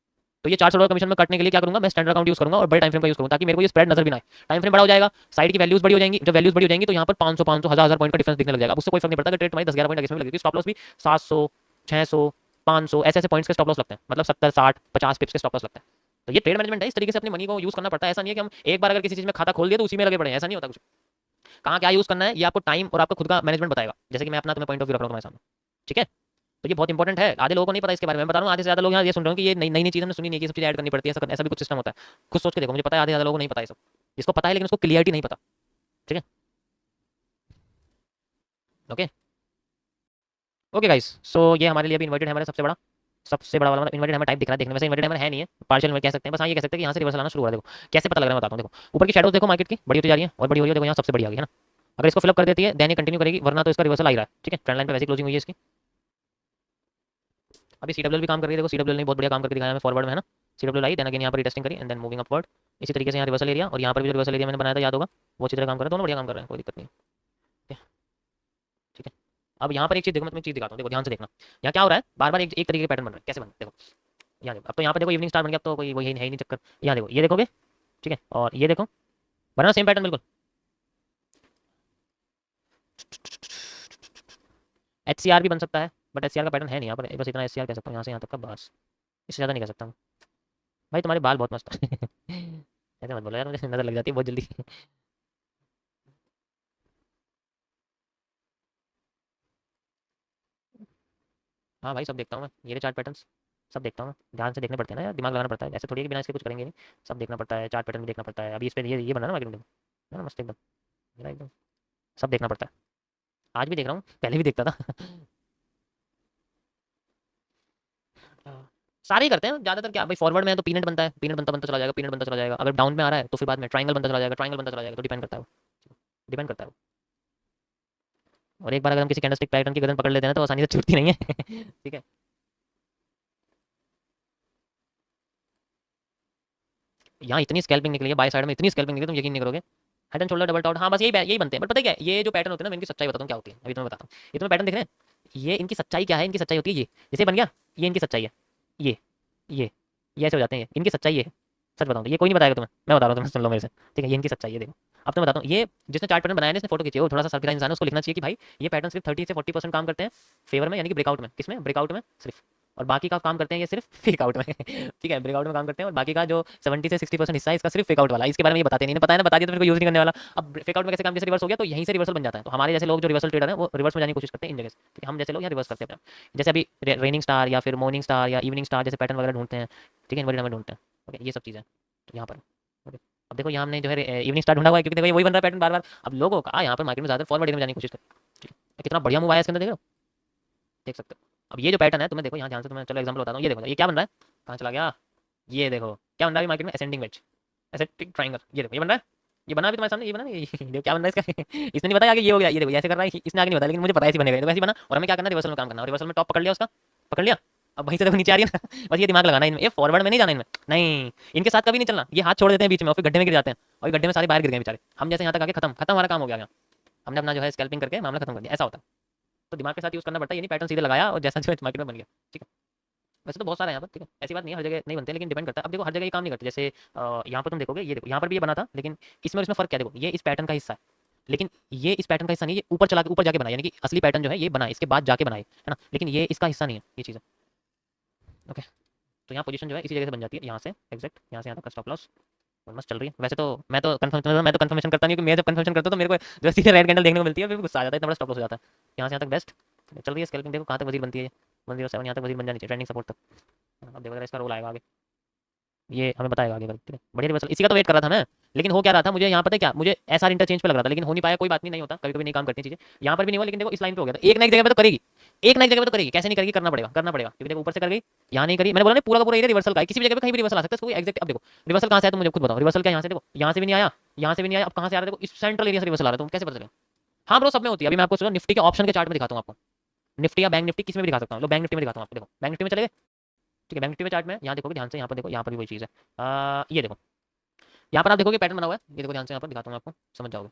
Speaker 1: तो ये $400 कमीशन में कटने के लिए क्या करूंगा, मैं स्टैंडर्ड अकाउंट यूज करूंगा और बड़े टाइम फ्रेम का यूज करूंगा, ताकि मेरे को ये स्प्रेड नजर भी ना आए। टाइम फ्रेम बड़ा हो जाएगा, साइड की वैल्यूज बड़ी हो जाएंगी, जब वैल्यूज बड़ी हो जाएंगी तो यहाँ पर 500 1000 पॉइंट का डिफरेंस दिखने लग जाएगा। उससे कोई फर्क नहीं पड़ता कि ट्रेड तुम्हारी 10-11 पॉइंट में लगेगी। स्टॉप लॉस भी 700 600 500 ऐसे पॉइंट्स के स्टॉप लॉस लगते हैं, मतलब 70 60 50 पिप्स के स्टॉप लॉस लगते हैं। तो ये ट्रेड मैनेजमेंट है, इस तरीके से अपनी मनी को यूज करना पड़ता है। ऐसा नहीं है कि हम एक बार अगर किसी चीज में खाता खोल दिया तो उसी में लगे पड़े हैं, ऐसा नहीं होता कुछ। कहाँ क्या यूज करना है ये आपको टाइम और आपका खुद का मैनेजमेंट बताएगा। जैसे कि मैं अपना तुम्हें पॉइंट ऑफ व्यू रख रहा हूँ तुम्हारे सामने, ठीक है? तो ये बहुत इंपॉर्टेंट है, आधे लोगों को नहीं पता इसके बारे में। मैं बता रहा हूँ आधे से ज्यादा लोग यहाँ ये सुन रहे हो कि ये नई नई चीज़ हमने सुनी नहीं, कि सब चीज़ ऐड करनी पड़ती है, ऐसा भी कुछ सिस्टम होता है। खुद सोच के देखो, मुझे पता है आधे ज्यादा लोगों को नहीं पता है सब। जिसको पता है लेकिन उसको क्लियरिटी नहीं पता, ठीक है? ओके ओके गाइस, सो ये हमारे लिए अभी इन्वर्टेड हैमर है सबसे बड़ा वाला, मतलब इन्वर्टेड हैमर टाइप दिख रहा है देखने में। वैसे इन्वर्टेड हैमर है नहीं है, पार्शियल में कह सकते हैं बस। हाँ ये कह सकते हैं कि यहाँ से रिवर्सल आना शुरू हो रहा है। देखो कैसे पता लग रहा है, बताता हूँ। देखो ऊपर की शैडोज देखो मार्केट की बड़ी होती जा रही है और बड़ी हो रही है। देखो यहाँ सबसे बड़ी आ गई है ना। अगर इसको फिलअप कर देती है देन ये कंटिन्यू करेगी, वरना तो इसका रिवर्सल आ ही रहा है, ठीक है? ट्रेंड लाइन पे वैसे क्लोजिंग हुई है इसकी। अभी सीडब्ल्यूएल भी काम कर रही है। देखो सीडब्ल्यूएल ने बहुत बढ़िया काम करके दिखाया हमें फॉरवर्ड में, है ना? सीडब्ल्यूएल आई, देन अगेन यहाँ पर टेस्टिंग करी एंड देन मूविंग अपवर्ड। इसी तरीके से यहाँ रिवर्सल एरिया, और यहाँ पर भी रिवर्सल एरिया मैंने बनाया था, याद होगा, वो अच्छी तरह काम कर रहा है। दोनों बढ़िया काम कर रहे हैं, कोई दिक्कत नहीं है, ठीक है? अब यहाँ पर एक चीज़ देखो, मैं तुम्हें चीज़ दिखाता हूँ, देखो ध्यान से देखना। यहाँ क्या हो रहा है, बार बार एक तरीके के पैटर्न बन रहे हैं। कैसे बन देखो, यहाँ देखो। अब तो यहाँ पर देखो इवनिंग स्टार बन गया, अब तो कोई वही है ही नहीं चक्कर। यहाँ देखो, ये देखोगे, ठीक है? और ये देखो, बना सेम पैटर्न बिल्कुल। HCR भी बन सकता है, बट HCR का पैटर्न है नहीं यहाँ पर, बस इतना HCR कह सकता हूँ, यहाँ से यहाँ तक का बस, इससे ज़्यादा नहीं कह सकता हूँ। भाई तुम्हारे बाल बहुत मस्त है ऐसे मत बोलो यार, मुझे नजर लग जाती है बहुत जल्दी हाँ भाई सब देखता हूँ मैं, ये चार्ट पैटर्न्स सब देखता हूँ। ध्यान से देखने पड़ते हैं ना यार, दिमाग लगाना पड़ता है। ऐसे थोड़ी है कि बिना इसके कुछ करेंगे नहीं, सब देखना पड़ता है। चार्ट पैटर्न भी देखना पड़ता है। अभी इस पे ये बना ना मार्केट में, है ना? मस्त एकदम, मेरा एकदम सब देखना पड़ता है। आज भी देख रहा हूँ, पहले भी देखता था सारे ही करते हैं ज्यादातर। क्या भाई, फॉरवर्ड में है तो पीनट बनता है, पीनट बनता बनता चला जाएगा, पीनट बनता चला जाएगा। अगर डाउन में आ रहा है तो फिर बाद में ट्रायंगल बनता चला जाएगा, ट्रायंगल बनता चला जाएगा। तो डिपेंड करता है वो, डिपेंड करता है वो। और एक बार अगर हम किसी कैंडलस्टिक पैटर्न की गर्दन पकड़ लेते हैं तो आसानी से छूटती नहीं है ठीक है? यहाँ इतनी स्कैल्पिंग निकली है बाय साइड में, इतनी स्कैल्पिंग निकली, तुम यकीन नहीं करोगे। Head and shoulder double taught, हाँ बस यही बनते हैं। बट पता है क्या है? ये जो पैटर्न होते हैं ना, मैं इनकी सच्चाई बताता हूँ क्या होती है। अभी तुम्हें बताता हूँ, ये तुम्हें पैटर्न दिख रहे हैं, ये इनकी सच्चाई क्या है? इनकी सच्चाई होती है ये, जैसे बन गया ये इनकी सच्चाई है। ये ये ये ऐसे हो जाते हैं, ये इनकी सच्चाई है। सच बताऊँ तो ये कोई नहीं बताएगा तुम्हें, मैं बता रहा हूँ, तुम्हें सुन लो मेरे से, ठीक है? ये इनकी सच्चाई है। देखो अब मैं बताता हूँ, ये जिसने चार्ट पैटर्न बनाया है, इसने फोटो खींची है, वो थोड़ा सा सर्किल इंसान है, उसको लिखना चाहिए कि भाई ये पैटर्न सिर्फ 30 से 40% काम करते हैं फेवर में, यानी कि ब्रेकआउट में। किसमें? ब्रेकआउट में सिर्फ। और बाकी का काम करते हैं ये सिर्फ फेकआउट में ठीक है? ब्रेकआउट में काम करते हैं, और बाकी का जो 70 से 60% हिस्सा है इसका सिर्फ फेकआउट वाला। इसके बारे में ये बताते नहीं, पता है ना, बता दिया तो मेरे को यूज नहीं करने वाला। अब फेकआउट में कैसे काम, जैसे रिवर्स हो गया तो यहीं से रिवर्सल बन जाता है। तो हमारे जैसे लोग जो रिवर्सल ट्रेडर हैं वो रिवर्स में जाने की कोशिश करते हैं इन जगह से, ठीक है? हम जैसे लोग यहाँ रिवर्स करते हैं। जैसे अभी रेनिंग स्टार या फिर मॉर्निंग स्टार या इवनिंग स्टार जैसे पैटर्न वगैरह ढूंढते हैं, ठीक है? इन्वर्टेड में ढूंढते हैं, ओके? ये सब चीज़ें तो यहाँ पर, ओके? अब देखो यहाँ हमने जो है इवनिंग स्टार ढूंढा हुआ है, क्योंकि देखो ये वही बन रहा है पैटर्न बार बार। अब लोगों का यहाँ पर मार्केट में ज़्यादा फॉरवर्ड में जाने की कोशिश करते हैं, ठीक है? कितना बढ़िया मूव आया इसके अंदर, देख लो, देख सकते हो। अब ये जो पैटर्न है तुम्हें देखो यहाँ ध्यान से, तुम्हें चलो एग्जांपल बताता हूँ। ये देखो ये क्या बन रहा है, कहाँ चला गया? ये देखो क्या बन रहा है मार्केट में, असेंडिंग वेज, एसेंडिंग ट्रायंगल। ये देखो ये बन रहा है, ये बना अभी तुम्हारे सामने, ये बना ये देखो क्या बन रहा है इसका इसने नहीं बताया आगे ये हो गया। ये देखो ऐसे कर रहा है, इसने आगे नहीं बताया, लेकिन मुझे पता है ऐसे बनेगा। देखो ऐसे बना, और हमें क्या करना है, रिवर्सल में काम करना है। रिवर्सल में टॉप पकड़ लिया उसका, पकड़ लिया। अब वहीं से देखो नीचे आ रही है ना बस ये दिमाग लगाना है इनमें, ये फॉरवर्ड में नहीं जाना इनमें, नहीं इनके साथ कभी नहीं चलना। ये हाथ छोड़ देते हैं बीच में और फिर गड्ढे में गिर जाते हैं, और ये गड्ढे में सारे बाहर गिर गए बेचारे। हम जैसे यहाँ तक आके खत्म खत्म, हमारा काम हो गया यहाँ, हमने अपना जो है स्कैल्पिंग करके मामला खत्म कर दिया। ऐसा होता है, तो दिमाग के साथ यूज करना पड़ता है। ये नहीं पैटर्न सीधे लगाया और जैसा जो मार्केट में बन गया, ठीक है? वैसे तो बहुत सारा है यहाँ पर, ठीक है? ऐसी बात नहीं है हर जगह नहीं बनते, लेकिन डिपेंड करता है। अब देखो हर जगह ये काम नहीं करते। जैसे यहाँ पर तुम देखोगे, ये देखो यहाँ पर भी ये बना था, लेकिन इसमें और इसमें फर्क क्या, देखो ये इस पैटर्न का हिस्सा है, लेकिन ये इस पैटर्न का हिस्सा नहीं, ये ऊपर चला के ऊपर जाके बना, यानी कि असली पैटर्न जो है ये बना इसके बाद जाके बनाए, है ना? लेकिन ये इसका हिस्सा नहीं है ये चीज़, ओके? तो यहाँ पोजीशन जो है इसी जगह से बन जाती है, यहाँ से एग्जैक्ट यहाँ से यहाँ तक का स्टॉप लॉस, मस्त चल रही है वैसे तो। मैं तो कंफर्मेशन करता नहीं, क्योंकि मैं जब कंफर्मेशन करता हूँ तो मेरे को जो सीधे रेड कैंडल देखने को मिलती है, फिर गुस्सा आ जाता है, इतना बड़ा स्टॉप लॉस हो जाता है। यहाँ से यहाँ तक बेस्ट चल रही है स्कैल्पिंग। देखो कहाँ तक वजीर बनती है ये, 107 यहाँ तक वजीर बन जानी चाहिए, ट्रेंडिंग सपोर्ट तक। अब देखो जरा इसका रोल आएगा आगे, ये हमें बताएगा आगे, ठीक है बढ़िया रिवर्सल, इसी का तो वेट कर रहा था मैं। लेकिन हो क्या रहा था, मुझे यहाँ पता है क्या, मुझे एसआर इंटरचेंज पे लग रहा था, लेकिन हो नहीं पाया, कोई बात नहीं, नहीं होता, कभी कभी नहीं काम करती चीजें। यहाँ पर भी नहीं हुआ, लेकिन देखो इस लाइन पे हो गया था, एक ना एक जगह पे तो करेगी, एक ना एक जगह पे तो करेगी, कैसे नहीं करेगी, करना पड़ेगा करना पड़ेगा, क्योंकि देखो ऊपर से कर गई, यहाँ नहीं करी, मैंने बोला ना पूरा का पूरा एरिया रिवर्सल का है, किसी भी जगह पे कहीं भी रिवर्सल आ सकता है, इसको एग्जैक्ट। अब देखो रिवर्सल कहाँ से है, तुम मुझे खुद बताओ, रिवर्सल क्या यहाँ से, देखो यहाँ से भी नहीं आया, यहाँ से भी नहीं आया, अब कहाँ से आ रहा है, देखो इस सेंट्रल एरिया से रिवर्सल आ रहा है, तुम कैसे पता चलेगा। हाँ ब्रो सब में होती है, अभी मैं आपको चलो निफ्टी के ऑप्शन के चार्ट में दिखाता हूँ आपको, निफ्टी या बैंक निफ्टी किसी में भी दिखा सकता हूँ, लो बैंक निफ्टी में दिखाता हूँ आपको, देखो बैंक निफ्टी में चले गए, ठीक है बैंक निफ्टी में चार्ट में यहाँ देखोगे ध्यान से, यहाँ पर देखो, यहाँ पर भी वही चीज़ है, ये देखो यहाँ पर आप देखोगे पैटर्न बना हुआ है, ये देखो ध्यान से, यहाँ पर दिखाता हूँ आपको, समझ जाओगे,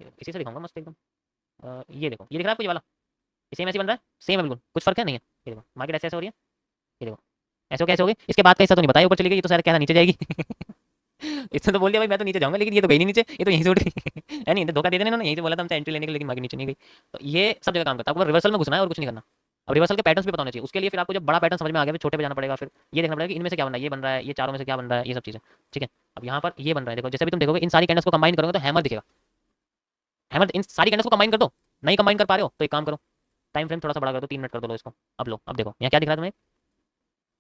Speaker 1: ये देखो, इसी से दिखाऊंगा मस्त एकदम। ये देखो ये दिख रहा है आपको ये वाला, ये सेम ऐसे बन रहा है, सेम है बिल्कुल, कुछ फर्क है नहीं है। ये देखो मार्केट ऐसे ऐसे हो रही है, ये देखो ऐसे हो कैसे हो गई, इसके बाद का हिस्सा तो नहीं बताया, ऊपर चली गई, ये तो शायद क्या था नीचे जाएगी इसने तो बोल दिया भाई मैं तो नीचे जाऊंगा, लेकिन ये तो गई नहीं नीचे, ये तो यहीं से उठ गई है नहीं, धोखा दे देना ना, यहीं से बोला था हमसे एंट्री लेने के लिए, लेकिन मार्केट नीचे नहीं गई। तो ये सब जगह काम करता है, आपको रिवर्सल में घुसना है और कुछ नहीं करना। अब रिवर्सल के पैटर्न्स भी बताने चाहिए, उसके लिए फिर आपको जब बड़ा पैटर्न समझ में आ गया, फिर छोटे पे जाना पड़ेगा, फिर ये देखना पड़ेगा कि इनमें से क्या बन रहा है, ये बन रहा है, ये चारों में से क्या बन रहा है, ये सब चीज़ें, ठीक है। अब यहाँ पर ये बन रहा है, देखो जैसे भी तुम देखोगे इन सारी कैंडल्स को कंबाइन करोगे तो हैमर दिखेगा, हैमर, इन सारी कैंडल्स को कंबाइन कर दो, नहीं कंबाइन कर पा रहे हो तो एक काम करो, टाइम फ्रेम थोड़ा सा बड़ा कर दो, 3 मिनट कर दो लो इसको, अब लो, अब देखो यहाँ क्या दिख रहा है तुम्हें,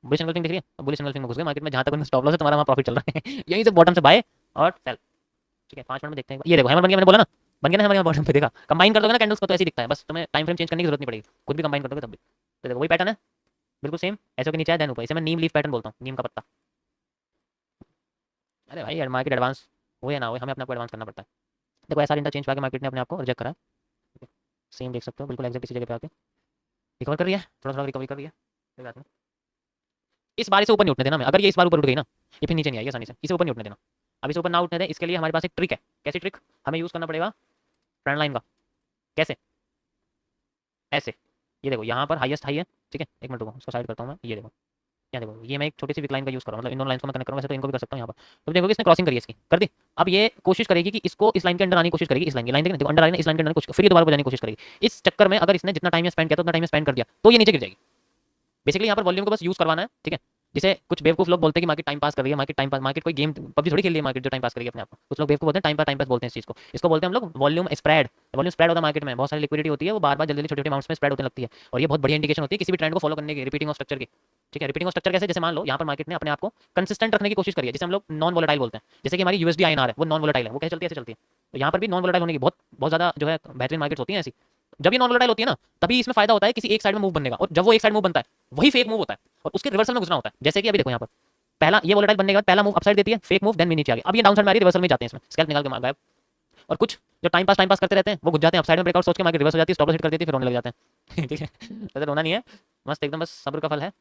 Speaker 1: बुलिश एंगल्फिंग दिख रही है, बुलिश एंगल्फिंग में घुस गए मार्केट में, जहाँ तक स्टॉप लॉस है तुम्हारा वहाँ प्रॉफिट चल रहा है यहीं से बॉटम से बाय और सेल, ठीक है 5 मिनट में देखते हैं, ये देखो हैमर बन गया, मैंने बोला ना बन गया ना, हमारे बॉटम पे देखा, कंबाइन कर दोगे ना कैंडल्स को तो ऐसे दिखता है, बस तुम्हें टाइम फ्रेम चेंज करने की जरूरत नहीं पड़ेगी, खुद भी कंबाइन कर दोगे तब भी। तो देखो वही पैटर्न है बिल्कुल सेम, ऐसे के नीचे है देन ऊपर, इसे मैं नीम लीफ पैटर्न बोलता हूँ, नीम का पत्ता। अरे भाई मार्केट एडवांस हो या ना हो, हमें अपने आप को एडवांस करना पड़ता है। देखो ऐसा इंटरचेंज पे आके मार्केट ने अपने आप को रिजेक्ट करा है, सेम देख सकते हो बिल्कुल एग्जैक्ट इसी जगह पे आके रिकवर कर रही है, थोड़ा थोड़ा रिकवरी कर रही है, कोई बात नहीं। इस बार इसे ऊपर नहीं उठने देना मैं, अगर ये इस बार ऊपर उठ गई ना, ये फिर नीचे नहीं आएगी आसानी से, इसे ऊपर नहीं उठने देना। अब इसे ऊपर ना उठने दें, इसके लिए हमारे पास एक ट्रिक है, कैसी ट्रिक, हमें यूज़ करना पड़ेगा ट्रेंड लाइन का। कैसे, ऐसे, ये देखो यहाँ पर हाईएस्ट हाई है, ठीक है, एक मिनट रुको उसको साइड करता हूँ मैं, ये देखो यहाँ देखो, ये मैं एक छोटी सी विक लाइन का यूज़ कर रहा हूँ, मतलब इन दोनों लाइन को मैं कनेक्ट करूँगा, वैसे तो इनको भी कर सकता हूँ यहाँ पर। तो देखोगे इसने क्रॉसिंग करी है इसकी, कर दी। अब ये कोशिश करेगी कि इसको इस लाइन के अंदर आने की कोशिश करेगी, इस लाइन की, लाइन देखो अंडर आने, इस लाइन के अंदर कोशिश, फिर ये दोबारा बजाने की कोशिश करेगी। इस चक्कर में अगर इसने जितना टाइम स्पेंड किया तो उतना टाइम स्पेंड कर दिया तो ये नीचे गिर जाएगी। बेसिकली यहाँ पर वॉल्यूम को बस यूज़ करवाना है, ठीक है। जिसे कुछ बेवकूफ लोग बोलते हैं कि मार्केट टाइम पास कर रही है, मार्केट टाइम पास, मार्केट कोई गेम पबजी थोड़ी खेल रही है मार्केट जो टाइम पास करेगी अपने आप को। कुछ लोग बेवकूफ बोलते हैं, टाइम पास बोलते हैं इस चीज़ को, इसको बोलते हैं हम लोग वॉल्यूम स्प्रेड। वॉल्यूम स्प्रेड होता है मार्केट में, बहुत सारी लिक्विडिटी होती है, वो बार बार जल्दी छोटे छोटे अमाउंट्स में स्प्रेड होने लगती है, और ये बहुत बढ़िया इंडिकेशन होती है किसी भी ट्रेंड को फॉलो करने की, रिपीटिंग ऑफ स्ट्रक्चर की, ठीक है। रिपीटिंग ऑफ स्ट्रक्चर कैसे, जैसे मान लो यहाँ पर मार्केट ने अपने आप को कंसिस्टेंट रखने की कोशिश करी है, जिसे हम लोग नॉन वोलेटाइल बोलते हैं, जैसे कि हमारी यूएसडी आईएनआर है वो नॉन वोलेटाइल है, वो कैसे चलती है, ऐसे चलती है। तो यहाँ पर भी नॉन वोलेटाइल होने की बहुत बहुत ज़्यादा जो है बेहतरीन मार्केट्स होती हैं ऐसी। जब ये नॉन वोलेटाइल होती है ना, तभी इसमें फायदा होता है किसी एक साइड में मूव बनने का, और जब वो एक साइड मूव बनता है वही फेक मूव होता है, और उसके रिवर्सल में घुसना होता है। जैसे कि अभी देखो यहाँ पर पहला ये वोलेटाइल बनने के बाद पहला मूव अपसाइड देती है, फेक मूव, देन भी नीचे आ गया, अब ये डाउन साइड में आ रही है, रिवर्सल में जाते हैं, इसमें स्कैल्प निकाल के गायब। और कुछ जो टाइम पास करते रहते हैं वो घुस जाते हैं अपसाइड में, ब्रेकआउट सोच के मार्केट रिवर्स हो जाती है, स्टॉप लॉस हिट कर देती है, फिर रोने लग जाते हैं ठीक है। तो रोना नहीं है, मस्त एकदम, बस सब्र का फल है,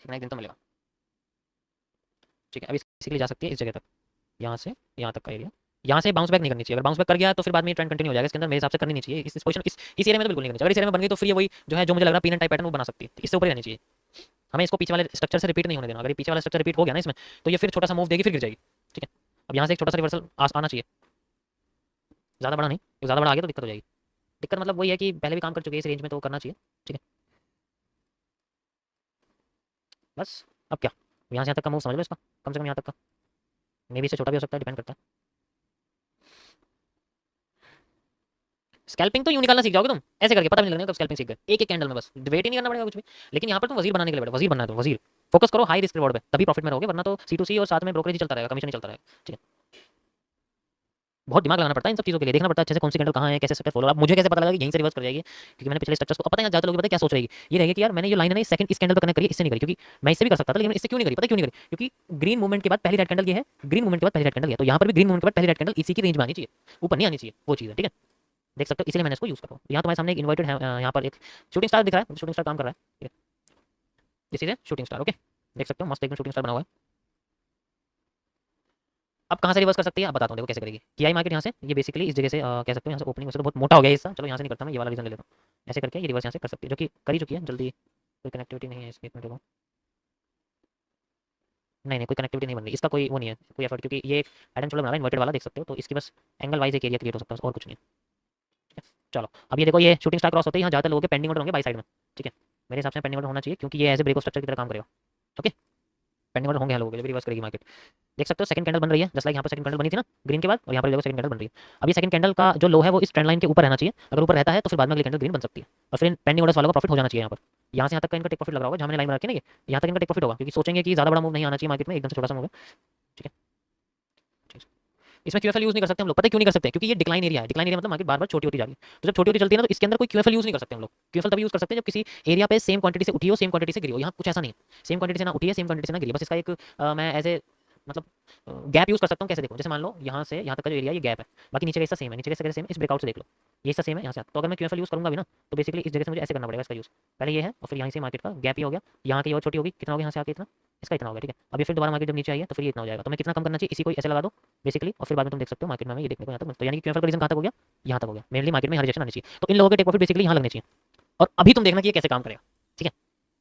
Speaker 1: एक दिन तो मिलेगा, ठीक है। अब इसके लिए जा सकती है इस जगह तक, यहाँ से यहाँ तक का एरिया, यहाँ से बाउंस बैक नहीं करनी चाहिए, अगर बाउंस बैक कर गया तो फिर बाद में ट्रेंड कंटिन्यू हो जाएगा, इसके अंदर मेरे हिसाब से करनी नहीं चाहिए, इस पोजीशन इस एरिया में तो बिल्कुल नहीं करनी चाहिए। अगर इस एरिया में बन गई तो फिर ये वही जो है, जो मुझे लग रहा है पीनट टाइप पैटर्न वो बना सकती है, इससे ऊपर ही रहनी चाहिए। हमें इसको पीछे वाले स्ट्रक्चर से रिपीट नहीं होने देना, अगर ये पीछे वाला स्ट्रक्चर रिपीट हो गया ना इसमें, तो ये फिर छोटा सा मूव देगी, फिर गिर जाएगी, ठीक है। अब यहाँ से एक छोटा सा रिवर्सल आना चाहिए, ज़्यादा बड़ा नहीं, ज़्यादा बड़ा आ गया तो दिक्कत हो जाएगी। दिक्कत मतलब वही है कि पहले भी काम कर चुके हैं इस रेंज में, तो करना चाहिए, ठीक है। बस अब क्या, यहाँ से यहाँ तक का मूव समझ लो इसका, कम से कम यहाँ तक का, मे भी इससे छोटा भी हो सकता है, डिपेंड करता है। स्कैल्पिंग तो यूं निकालना सीख जाओगे तुम, ऐसे करके पता भी नहीं लगेगा कब स्कैल्पिंग सीख गए, एक एक कैंडल में, बस वेट ही नहीं करना पड़ेगा कुछ भी। लेकिन यहाँ पर तुम वजीर बनाने के लिए बैठो, वजीर बनना है तो वजीर, फोकस करो हाई रिस्क रिवॉर्ड पे, तभी प्रॉफिट में रहोगे, वरना तो C2C और साथ में ब्रोकरेज ही चलता रहेगा, कमीशन ही चलता रहेगा, ठीक है। बहुत दिमाग लगाना पड़ता है इन सब चीज़ों के लिए, देखना पड़ता है अच्छे से कौन सी कैंडल कहाँ है, कैसे स्ट्रक्चर फॉलो। अब मुझे कैसे पता लगा कि यहीं से रिवर्स कर जाएगी, क्योंकि मैंने पिछले स्ट्रक्चर्स को, अब पता है ज़्यादा लोग पता है क्या सोच रही है, ये रहेगी कि यार मैंने ये लाइन है सेकंड इस कैंडल पर कनेक्ट करी, इससे नहीं करी, क्योंकि मैं इससे भी कर सकता था, लेकिन इससे क्यों नहीं करी, पता क्यों नहीं करी, क्योंकि ग्रीन मूवमेंट के बाद पहली रेड कैंडल ये है, ग्रीन मूवमेंट के बाद पहली रेड कैंडल है, तो यहाँ पर भी ग्रीन मूवमेंट के बाद पहली रेड कैंडल इसी की रेंज में आनी चाहिए, ऊपर नहीं आनी चाहिए, वो चीज़ है, ठीक है। देख सकते हो, इसलिए मैंने इसको यूज़ कर रहा हूँ। यहाँ तुम्हारे सामने एक इन्वर्टेड है, यहाँ पर एक शूटिंग स्टार दिख रहा है, शूटिंग स्टार काम कर रहा है, ठीक है। This is a shooting star, okay, देख सकते हो मस्त एकदम शूटिंग स्टार बना हुआ है। अब कहाँ से रिवर्स कर सकती है, अब बताता हूँ, देखो कैसे करेगी। TI मार्केट यहाँ से, ये बेसिकली इस जगह से कह सकते हो, यहाँ से ओपनिंग वैसे तो बहुत मोटा हो गया हिस्सा, चलो यहाँ से नहीं करता मैं, ये वाला रीजन ले लेता हूँ, ऐसे करके ये रिवर्स यहाँ से कर सकती है, जो कि करी चुकी है जल्दी। कोई कनेक्टिविटी नहीं है इसकी, एक मिनट, नहीं कोई कनेक्टिविटी नहीं बन रही, इसका कोई वो नहीं है, कोई एफर्ट, क्योंकि ये पैटर्न चलो बना रहा है इन्वर्टेड वाला, देख सकते हो, तो इसकी बस एंगल वाइज एक एरिया क्रिएट हो सकता है और कुछ नहीं है, ठीक है। चलो अब ये देखो, ये शूटिंग स्टार क्रॉस होते हैं, यहाँ ज़्यादातर लोगों के पेंडिंग ऑर्डर होंगे बाई साइड में, ठीक है। मेरे हिसाब से पेंडिंग ऑर्डर होना चाहिए, क्योंकि ये as a break of structure की तरह काम करेगा, ओके। पेंडिंग ऑर्डर होंगे लोगों के लिए, रिवर्स करेगी मार्केट। देख सकते हो सेकंड कैंडल बन रही है, जस्ट लाइक यहाँ पर सेकंड कैंडल बनी थी ना ग्रीन के बाद, और यहाँ पर देखो सेकंड कैंडल बन रही है। अब ये सेकंड कैंडल का जो लो है वो इस ट्रेंड लाइन के ऊपर रहना चाहिए, अगर ऊपर रहता है तो फिर बाद में अगली कैंडल ग्रीन बन सकती है, और फिर पेंडिंग ऑर्डर्स वालों को प्रॉफिट हो जाना चाहिए यहाँ पर। यहाँ से यहाँ तक का इनका टेक प्रॉफिट लग रहा होगा, जहाँ मैंने लाइन बना रखी है ना ये, यहाँ तक इनका टेक प्रॉफिट होगा, क्योंकि सोचेंगे कि ज़्यादा बड़ा मूव नहीं आना चाहिए मार्केट में, एकदम से छोटा सा मूव है। ठीक है, इसमें क्यूएफएल यूज नहीं कर सकते हम लोग, पता है क्यों नहीं कर सकते? क्योंकि ये डिक्लाइन एरिया है, डिक्लाइन एरिया मतलब मार्केट बार बार छोटी होती जा रही है, तो जब छोटी होती चलती है ना, तो इसके अंदर कोई क्यूएफएल यूज नहीं कर सकते हम लोग। क्यूएफएल तभी यूज कर सकते हैं जब किसी एरिया पे सेम क्वांटिटी से उठी हो, सेम क्वांटिटी से गिरी हो। यहाँ कुछ ऐसा नहीं है, सेम क्वांटिटी से ना उठी है, सेम क्वांटिटी से ना गिरी, बस इसका एक मैं ऐसे मतलब गैप यूज कर सकता हूँ। कैसे देखो, जैसे मान लो यहाँ से यहाँ तक का जो एरिया ये गैप है, बाकी नीचे का हिस्सा सेम है, नीचे का हिस्सा सेम है, इस ब्रेकआउट से देख लो ये हिस्सा सेम है यहाँ से, तो अगर मैं क्यूएफएल यूज करूंगा भी ना, तो बेसिकली इस जगह से मुझे ऐसे करना पड़ेगा इसका यूज, पहले ये है और फिर यहाँ से मार्केट का गैप ही हो गया, यहाँ की और छोटी होगी, कितना हो गया यहाँ से आके इतना, इसका इतना हो गया। ठीक है, अब ये फिर दोबारा मार्केट जब नीचे आई है तो फिर ये इतना हो जाएगा, तो मैं कितना कम करना चाहिए, इसी को ऐसे लगा दो बेसिकली, और फिर बाद में तुम देख सकते हो मार्केट में हमें ये देखने को यहाँ तक मिलता है, यानी कि क्यूएफएल का रीजन कहाँ तक हो गया, यहाँ तक हो गया। मेनली मार्केट में हर रिजेक्शन आनी चाहिए, तो इन लोगों के टेक प्रॉफिट बेसिकली यहाँ लगने चाहिए, और अभी तुम देखना कि ये कैसे काम करेगा। ठीक है,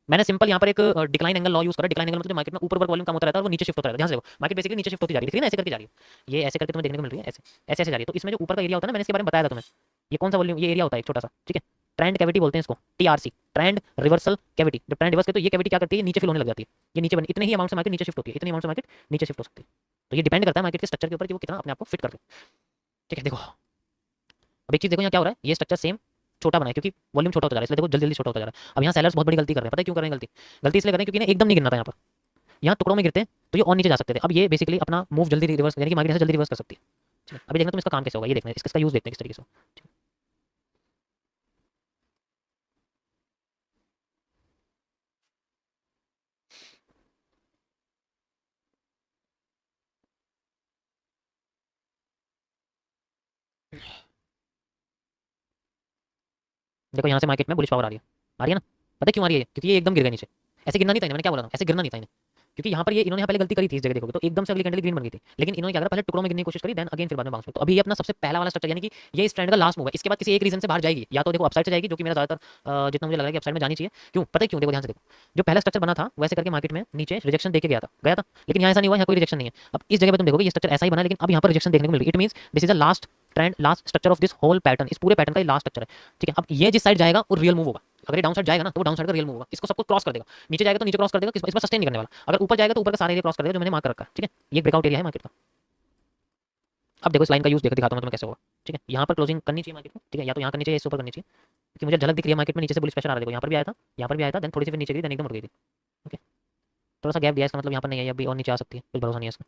Speaker 1: मैंने सिंपल यहाँ पर एक डिक्लाइन एंगल लॉ यूज करा। डिक्लाइन एंगल मतलब मार्केट में ऊपर ऊपर वॉल्यूम कम होता रहता है और वो नीचे शिफ्ट होता रहता है। ध्यान से देखो, मार्केट बेसिकली नीचे शिफ्ट होती जा रही है, ठीक है ना, ऐसे करके जा रही है, ये ऐसे करके तुम्हें देखने को मिल रही है, ऐसे ऐसे ऐसे जा रही है। तो इसमें जो ऊपर का एरिया होता है ना, मैंने इसके बारे में बताया था तुम्हें, ये कौन सा वॉल्यूम, ये एरिया होता है एक छोटा सा, ठीक है, ट्रेंड कैविटी बोलते हैं इसको, टीआरसी, ट्रेंड रिवर्सल कैविटी। जब ट्रेंड रिवर्स करते तो ये कैविटी क्या करती है, नीचे फिल होने लग जाती है, ये नीचे बन, इतने ही अमाउंट से मार्केट नीचे शिफ्ट होती है, इतनी अमाउंट से मार्केट नीचे शिफ्ट हो सकती है। तो ये डिपेंड करता है मार्केट के स्ट्रक्चर के ऊपर कि वो कितना अपने आप को फिट करते हैं। ठीक है, देखो अब एक चीज देखो यहाँ क्या हो रहा है, ये स्ट्रक्चर सेम छोटा बना है क्योंकि वॉल्यूम छोटा होता जा रहा है, इसलिए देखो जल्दी जल्दी छोटा होता जा रहा है। अब यहाँ सेलर्स बहुत बड़ी गलती कर रहे हैं, पता है क्यों कर रहे हैं गलती? गलती इसलिए कर रहे हैं क्योंकि इन्हें एकदम नहीं गिरना था यहाँ पर, यहाँ टुकड़ों में गिरते हैं तो ये और नीचे जा सकते थे। अब ये बेसिकली अपना मूव जल्दी रिवर्स, यानी कि मार्केट से जल्दी रिवर्स कर सकती है। ठीक है, अभी देखना तुम इसका काम कैसे होगा, ये देखना इसका यूज देखते हैं किस तरीके से। देखो यहाँ से मार्केट में बुलिश पावर आ रही है, आ रही है ना, पता है क्यों आ रही है? क्योंकि ये एकदम गिर गया नीचे, ऐसे गिरना नहीं था इन्हें, मैंने क्या बोला था, ऐसे गिरना नहीं था इन्हें, क्योंकि यहाँ पर ये इन्होंने यहाँ पहले गलती करी थी इस जगह देखोगे तो एकदम से अगली कैंडल ग्रीन बन गई थी, लेकिन इन्होंने क्या करा, पहले टुकड़ों में गिरने की कोशिश करी, देन अगेन फिर बाद में बाउंस बैक। तो अभी ये अपना सबसे पहला वाला स्ट्रक्चर, यानी कि ये इस ट्रेंड का लास्ट मूव है, इसके बाद किसी एक रीजन से बाहर जाएगी, या तो देखो अपसाइड से जाएगी, जो कि मेरा ज्यादातर जितना मुझे लग रहा है कि अपसाइड में जानी चाहिए। क्यों, पता है क्यों? देखो ध्यान से देखो, जो पहला स्ट्रक्चर बना था वैसे करके मार्केट में नीचे रिजेक्शन देके गया था, लेकिन यहाँ ऐसा नहीं हुआ, यहाँ कोई रिजेक्शन नहीं है। अब इस जगह पर तुम देखोगे ये स्ट्रक्चर ऐसा ही बना, लेकिन अब यहाँ पर रिजेक्शन देखने को मिल रही है। It means this is the last trend, last structure of this whole pattern, इस पूरे पैटर्न का लास्ट स्ट्रक्चर है। ठीक है, अब ये जिस साइड जाएगा वो रियल मूव होगा, अगर ये डाउन साइड जाएगा ना तो वो डाउन साइड का रियल मूव होगा, इसको सब कुछ क्रॉस कर देगा, नीचे जाएगा तो नीचे क्रॉस कर देगा, इस पर सस्टेन नहीं करने वाला, अगर ऊपर जाएगा तो ऊपर का सारा एरिया क्रॉस कर देगा जो मैंने मार्क कर रखा है। ठीक है, ये ब्रेकआउट एरिया है मार्केट का। अब देखो इस लाइन का यूज दिखाता हूं मैं तुम्हें कैसे होगा। ठीक है, यहाँ पर क्लोजिंग करनी चाहिए मार्केट को, ठीक है, या तो यहाँ करनी चाहिए, इससे ऊपर करनी चाहिए, क्योंकि मुझे झलक दिख रही है मार्केट में नीचे से बुलिश प्रेशर आ रहा है। देखो यहाँ पर भी आया था, यहाँ पर भी आया था, देन थोड़ी सी फिर नीचे गई, देन एकदम उठ गई थी। ओके, थोड़ा सा गैप दिया, इसका मतलब यहाँ पर नहीं है, अभी और नीचे आ सकती है, कुछ भरोसा नहीं है इसका।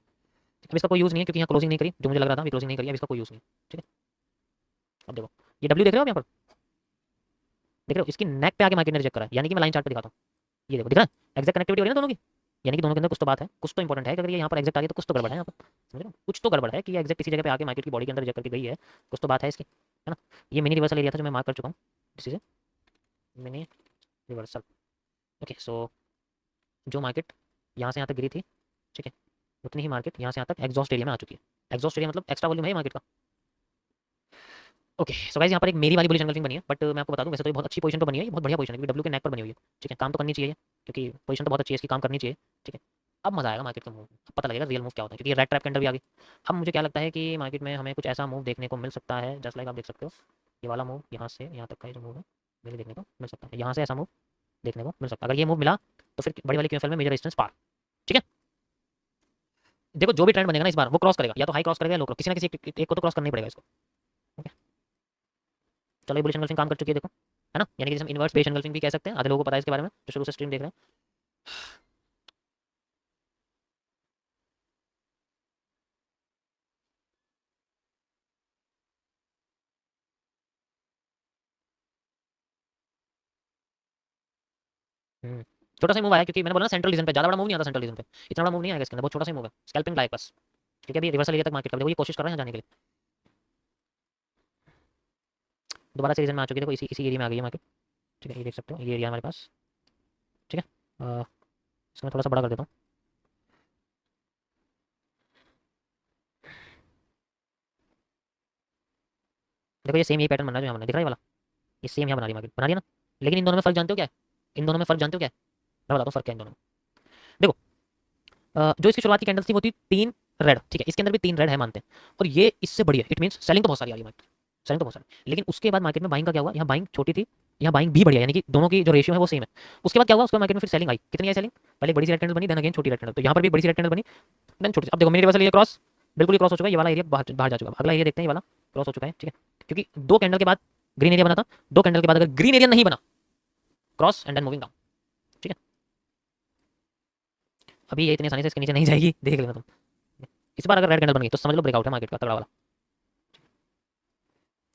Speaker 1: अब इसका कोई यूज नहीं है क्योंकि यहाँ क्लोजिंग नहीं करी, जो मुझे लग रहा था अभी क्लोजिंग नहीं करी, अब इसका कोई यूज नहीं। ठीक है, अब देखो ये डब्ल्यू देख रहे हो यहाँ पर, देख रहे हो इसकी नेक पे आके मार्केट ने रिजेक्ट करा है, यानी कि मैं लाइन चार्ट पे दिखाता हूँ, ये देखो दिख रहा है एग्जैक्ट कनेक्टिविटी हो रही है ना दोनों की, यानी कि दोनों के अंदर कुछ तो बात है, कुछ तो इंपॉर्टेंट है कि अगर ये यहाँ पर एग्जैक्ट आ गई तो कुछ तो गड़बड़ है यहाँ पर, समझ रहे हो, कुछ तो गड़बड़ है कि ये एग्जैक्ट किसी जगह पे आके मार्केट की बॉडी के अंदर रिजेक्ट करके गई है, कुछ तो बात है इसकी, है ना। ये मिनी रिवर्सल एरिया था जो मैं मार्क कर चुका हूँ, this is mini reversal. Okay, so जो मार्केट यहाँ से यहाँ तक गिरी थी, ठीक है, उतनी ही मार्केट यहाँ से यहाँ तक एग्जॉस्ट एरिया में आ चुकी है। एग्जॉस्ट एरिया मतलब एक्स्ट्रा वॉल्यूम है मार्केट का। ओके, सो गाइस यहाँ पर एक मेरी वाली बुलिश एंगल्फिंग बनी है, बट मैं आपको बता दूं वैसे तो ये बहुत अच्छी पोजीशन पर बनी है, ये बहुत बढ़िया पोजीशन है, क्योंकि डब्ल्यू के नेक पर बनी हुई है। ठीक है, काम तो करनी चाहिए क्योंकि पोजीशन तो बहुत अच्छी है, इसकी काम करनी चाहिए। ठीक है, अब मजा आएगा मार्केट का मूव, अब पता लगेगा रियल मूव क्या होता है, क्योंकि रेड ट्रैप के अंदर भी आ गई। अब मुझे क्या लगता है कि मार्केट में हमें कुछ ऐसा मूव देखने को मिल सकता है, जस्ट लाइक आप देख सकते हो ये वाला मूव, यहाँ से यहाँ तक का जो मूव है मुझे देखने को मिल सकता है, यहाँ से ऐसा मूव देखने को मिल सकता है। अगर ये मूव मिला तो फिर बड़ी वाली क्यूएफएल में मेजर रेजिस्टेंस पार। ठीक है, देखो जो भी ट्रेंड बनेगा ना इस बार वो क्रॉस करेगा, या तो हाई क्रॉस करेगा या लो क्रॉस, किसी ना किसी एक को तो क्रॉस करना ही पड़ेगा इसको। ओके, चलो ये बुलिश एंगल्फिंग काम कर चुकी है देखो, है ना, यानी कि जैसे हम इनवर्स बेस एंगल्फिंग भी कह सकते हैं, आधे लोगों को पता है इसके बारे में जो शुरू से स्ट्रीम देख रहे हैं। छोटा सा मूव आया क्योंकि मैंने बोला ना सेंट्रल रीजन पे, ज्यादा बड़ा मूव नहीं आता सेंट्रल रीजन पे, इतना बड़ा मूव नहीं आएगा इसके अंदर, बहुत छोटा सा मूव है, स्कैल्पिंग लाइक बस। ठीक है, अभी रिवर्सल एरिया तक मार्केट का देखो, ये कोशिश कर रहे हैं जाने के लिए, दोबारा से रीजन में आ चुकी है, देखो इसी इसी एरिया में आ गई है मार्केट। ठीक है, ये देख सकते हो ये एरिया हमारे पास। ठीक है, इसको मैं थोड़ा सा बड़ा कर देता हूँ। देखो ये सेम यही पैटर्न बन रहा है जो यहाँ बना दिख रहा है ये वाला, ये सेम यहाँ बना रही मार्केट, बना दिया ना। लेकिन इन दोनों में फर्क जानते हो क्या है? इन दोनों में फर्क जानते हो क्या है? मैं बताता हूँ फर्क क्या है इन दोनों में। देखो जो इसकी शुरुआत की कैंडल्स थी वो थी 3 रेड, ठीक है, इसके अंदर भी 3 रेड है मानते हैं, और ये इससे बड़ी है, इट मींस सेलिंग तो बहुत सारी आ रही है मार्केट, सेलिंग तो बहुत सारी, लेकिन उसके बाद मार्केट में बाइंग का क्या हुआ, यहाँ बाइंग छोटी थी, यहाँ बाइंग भी बढ़िया, यानी कि दोनों की जो रेशियो है वो सेम है। उसके बाद क्या हुआ, उसके बाद मार्केट में फिर सेलिंग आई। कितनी आई सेलिंग, पहले एक बड़ी सी रेड कैंडल बनी, देन अगेन छोटी रेड कैंडल, तो यहाँ पर भी बड़ी सी रेड कैंडल बनी, देन छोटी सी। अब देखो मिनी रिवर्सल ये क्रॉस, बिल्कुल ही क्रॉस हो चुका है, ये वाला एरिया बाहर बाहर जा चुका है। अगला एरिया देखते हैं, ये वाला क्रॉस हो चुका है, ठीक है, क्योंकि दो कैंडल के बाद ग्रीन एरिया बना था, दो कैंडल के बाद अगर ग्रीन एरिया नहीं बना, cross and then moving down, ठीक है। अभी ये इतनी आसानी से इसके नीचे नहीं जाएगी, देख लेना तुम। इस बार अगर रेड कैंडल बन गई तो समझ लो ब्रेकआउट है मार्केट का तगड़ा वाला।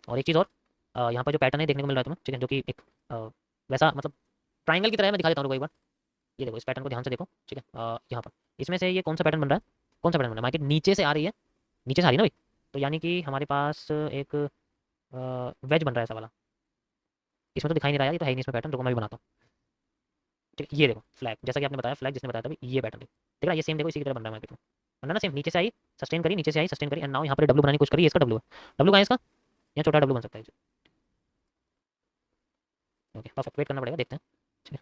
Speaker 1: और एक चीज़ और, यहाँ पर जो पैटर्न है देखने को मिल रहा है तुम्हें, ठीक है, जो कि एक वैसा मतलब ट्राइंगल की तरह है। मैं दिखा देता हूँ एक बार, ये देखो, इस पैटर्न को ध्यान से देखो, ठीक है। यहाँ पर इसमें से ये कौन सा पैटर्न बन रहा है, कौन सा पैटर्न बन रहा है, मार्केट नीचे से आ रही है, नीचे से आ रही है ना भाई, तो यानी कि हमारे पास एक वेज बन रहा है ऐसा वाला। इसमें तो दिखाई नहीं रहा है, ये तो है ही नहीं इसमें पैटर्न, जो मैं भी बनाता हूँ, ठीक है। ये देखो फ्लैग, जैसा कि आपने बताया, फ्लैग जिसने बताया था भाई, ये पैटर्न देख रहा है, ये सेम देखो इसी की तरह बन रहा है मार्केट में, बन रहा है ना सेम, नीचे से आई, सस्टेन करी, नीचे से आई, सस्टेन करी, एंड नाउ यहाँ पर डब्ल्यू बनाने की कोशिश करी, ये इसका डब्ल्यू है, डब्ल्यू कहाँ है इसका, यहाँ छोटा डब्ल्यू बन सकता है। ओके परफेक्ट, वेट करना पड़ेगा, देखते हैं, ठीक है।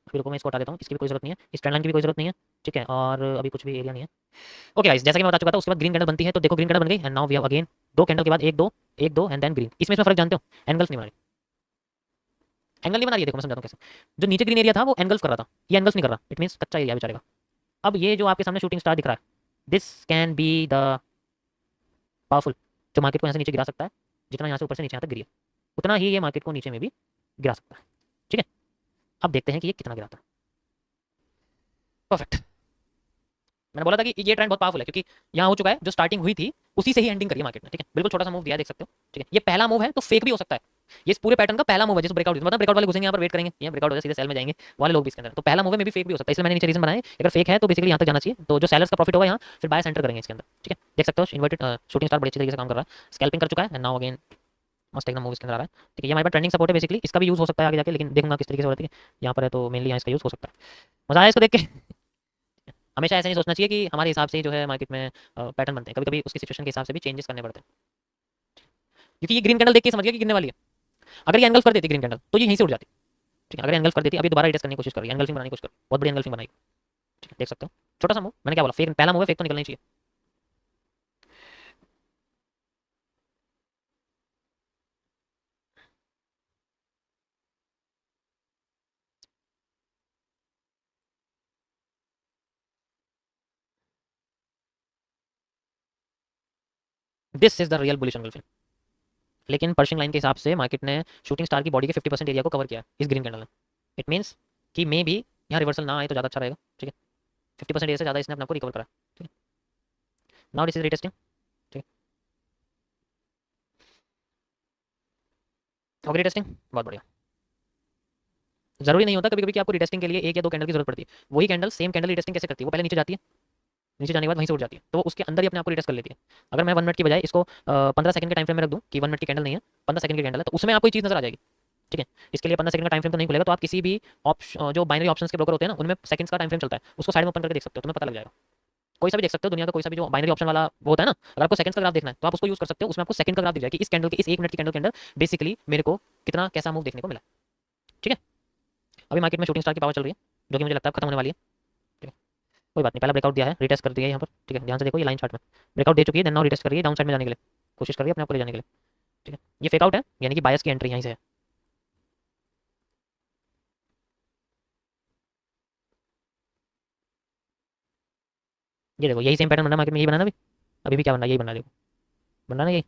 Speaker 1: अभी रुको, मैं इसको हटा देता हूँ, इसकी भी कोई जरूरत नहीं है, इस ट्रेंड लाइन की भी कोई जरूरत नहीं है, ठीक है, और अभी कुछ भी एरिया नहीं है। ओके गाइस, जैसा कि मैं बता चुका था, उसके बाद ग्रीन कैंडल बनती है, तो देखो ग्रीन कैंडल बन गई, and now we have again दो कैंडल के बाद एक दो एंड देन ग्रीन। इसमें फर्क जानते हो, एंगल्स नहीं बना रही, एंगल नहीं बना रही है, देखो मैं समझाता हूँ कैसे। जो नीचे ग्रीन एरिया था वो एंगल्स कर रहा था, ये एंगल्स नहीं कर रहा, इट मींस कच्चा एरिया बेचारे का। अब ये जो आपके सामने शूटिंग स्टार दिख रहा है, this can be the powerful, जो मार्केट को यहाँ से नीचे गिरा सकता है, जितना यहाँ से ऊपर से नीचे यहाँ तक गिरी है, उतना ही ये मार्केट को नीचे में भी गिरा सकता है, ठीक है। अब देखते हैं कि ये कितना गिराता है। परफेक्ट, मैंने बोला था कि ये ट्रेंड बहुत पावरफुल है, क्योंकि यहाँ हो चुका है, जो स्टार्टिंग हुई थी उसी से ही एंडिंग करी है मार्केट ने, ठीक है। बिल्कुल छोटा सा मूव दिया है, देख सकते हो, ठीक है। ये पहला मूव है तो फेक भी हो सकता है, ये इस पूरे पैटर्न का पहला मूव है, जैसे ब्रेकआउट, मतलब ब्रेकआउट वाले घुसेंगे यहाँ पर, वेट करेंगे, यहाँ ब्रेकआउट हो जाए सीधे सेल में जाएंगे वाले लोग भी इसके अंदर, तो पहला मूव है, मे भी फेक भी हो सकता है, इसलिए मैंने नीचे रीजन बनाया, अगर फेक है तो बेसिकली यहाँ तक जाना चाहिए, तो जो सेलर्स का प्रॉफिट होगा यहाँ, फिर बाय सेंटर करेंगे इसके अंदर, ठीक है। देख सकते हो इन्वर्टेड शूटिंग स्टार बड़ी अच्छी तरीके से काम कर रहा है, स्कैल्पिंग कर चुका है, एंड नाउ अगेन मस्त एकदम मूव इसके अंदर आ रहा है, ठीक है। ये हमारे पास ट्रेंडिंग सपोर्ट है बेसिकली, इसका भी यूज हो सकता है आगे जाके, लेकिन देखूंगा किस तरीके से हो रहा है, ठीक है। यहाँ पर है तो मेनली यहाँ इसका यूज हो सकता है। मजा आया इसको देख के। हमेशा ऐसा नहीं सोचना चाहिए कि हमारे हिसाब से ही जो है मार्केट में पैटर्न बनते हैं, कभी कभी उसकी सिचुएशन के हिसाब से भी चेंजेस करने पड़ते हैं, क्योंकि ये ग्रीन कैंडल देख के समझ गया कि गिरने वाली है। अगर ये एंगल्फ कर देती ग्रीन कैंडल तो ये यहीं से उड़ जाती, ठीक है। अगर एंगल्फ कर देती, अभी दोबारा रिटेस्ट करने की कोशिश कर रही है, एंगल्फिंग बनाने की कोशिश कर, बहुत बड़ी एंगल्फिंग बनाई, ठीक है, देख सकते हो। छोटा सा मूव, मैंने क्या बोला, फेक पहला मूव है, फेक तो निकलना ही चाहिए। This is the real bullish engulfing, लेकिन पर्शिंग लाइन के हिसाब से मार्केट ने शूटिंग स्टार की बॉडी के 50% एरिया को कवर किया है इस ग्रीन कैंडल ने। इट मीन्स कि मे बी यहाँ रिवर्सल ना आए तो ज़्यादा अच्छा रहेगा, ठीक है। 50% एरिया से ज़्यादा इसने अपने आप को रिकवर करा, ठीक है। नाउ दिस इज रिटेस्टिंग, ठीक है, हो गई रिटेस्टिंग, बहुत बढ़िया। जरूरी नहीं होता कभी कभी कि आपको रिटेस्टिंग के लिए एक या दो कैंडल की जरूरत पड़ती है, वही कैंडल सेम कैंडल रिटेस्टिंग कैसे करती है, वो पहले नीचे जाती है, नीचे जाने के बाद वहीं से उठ जाती है, तो वो उसके अंदर ही अपने आप को रिटेस्ट कर लेती है। अगर मैं 1 मिनट की बजाय इसको 15 सेकंड के टाइम फ्रेम में रख दूँ कि 1 मिनट की कैंडल नहीं है, 15 सेकंड की कैंडल है, तो उसमें आपको ये चीज़ नजर आ जाएगी, ठीक है। इसके लिए 15 सेकंड का टाइम फ्रेम तो नहीं खुलेगा, तो आप किसी भी ऑप्शन, जो बाइनरी ऑप्शंस के ब्रोकर होते हैं ना, उनमें सेकंड्स का टाइम फ्रेम चलता है, उसको साइड में ओपन करके देख सकते हो, तुम्हें पता लग जाएगा। कोई सा भी देख सकते हो दुनिया का, कोई सा भी जो बाइनरी ऑप्शन वाला वो होता है ना, अगर आपको सेकंड्स का ग्राफ देखना है तो आप उसको यूज कर सकते हो, उसमें आपको सेकंड का ग्राफ दिख जाएगा कि इस कैंडल के, इस 1 मिनट की कैंडल के अंदर बेसिकली मेरे को कितना कैसा मूव देखने को मिला, ठीक है। अभी मार्केट में शूटिंग स्टार की पावर चल रही है, जो कि मुझे लगता है खत्म होने वाली है, ठीक है। कोई बात नहीं, पहला ब्रेकआउट दिया है, रिटेस्ट कर दिया है यहाँ पर, ठीक है। ध्यान से देखो, ये लाइन चार्ट में ब्रेकआउट दे चुकी है, देन नाउ रिटेस्ट कर रही है, डाउन साइड में जाने के लिए कोशिश कर रही है, अपने आप को ले जाने के लिए, ठीक है। ये फेक आउट है, यानी कि बायस की एंट्री यहीं से है। ये देखो, यही सेम पैटर्न बना मार्केट में, यही बना ना अभी, अभी भी क्या बन रहा है, यही बन रहा है, देखो बन रहा है ना यही,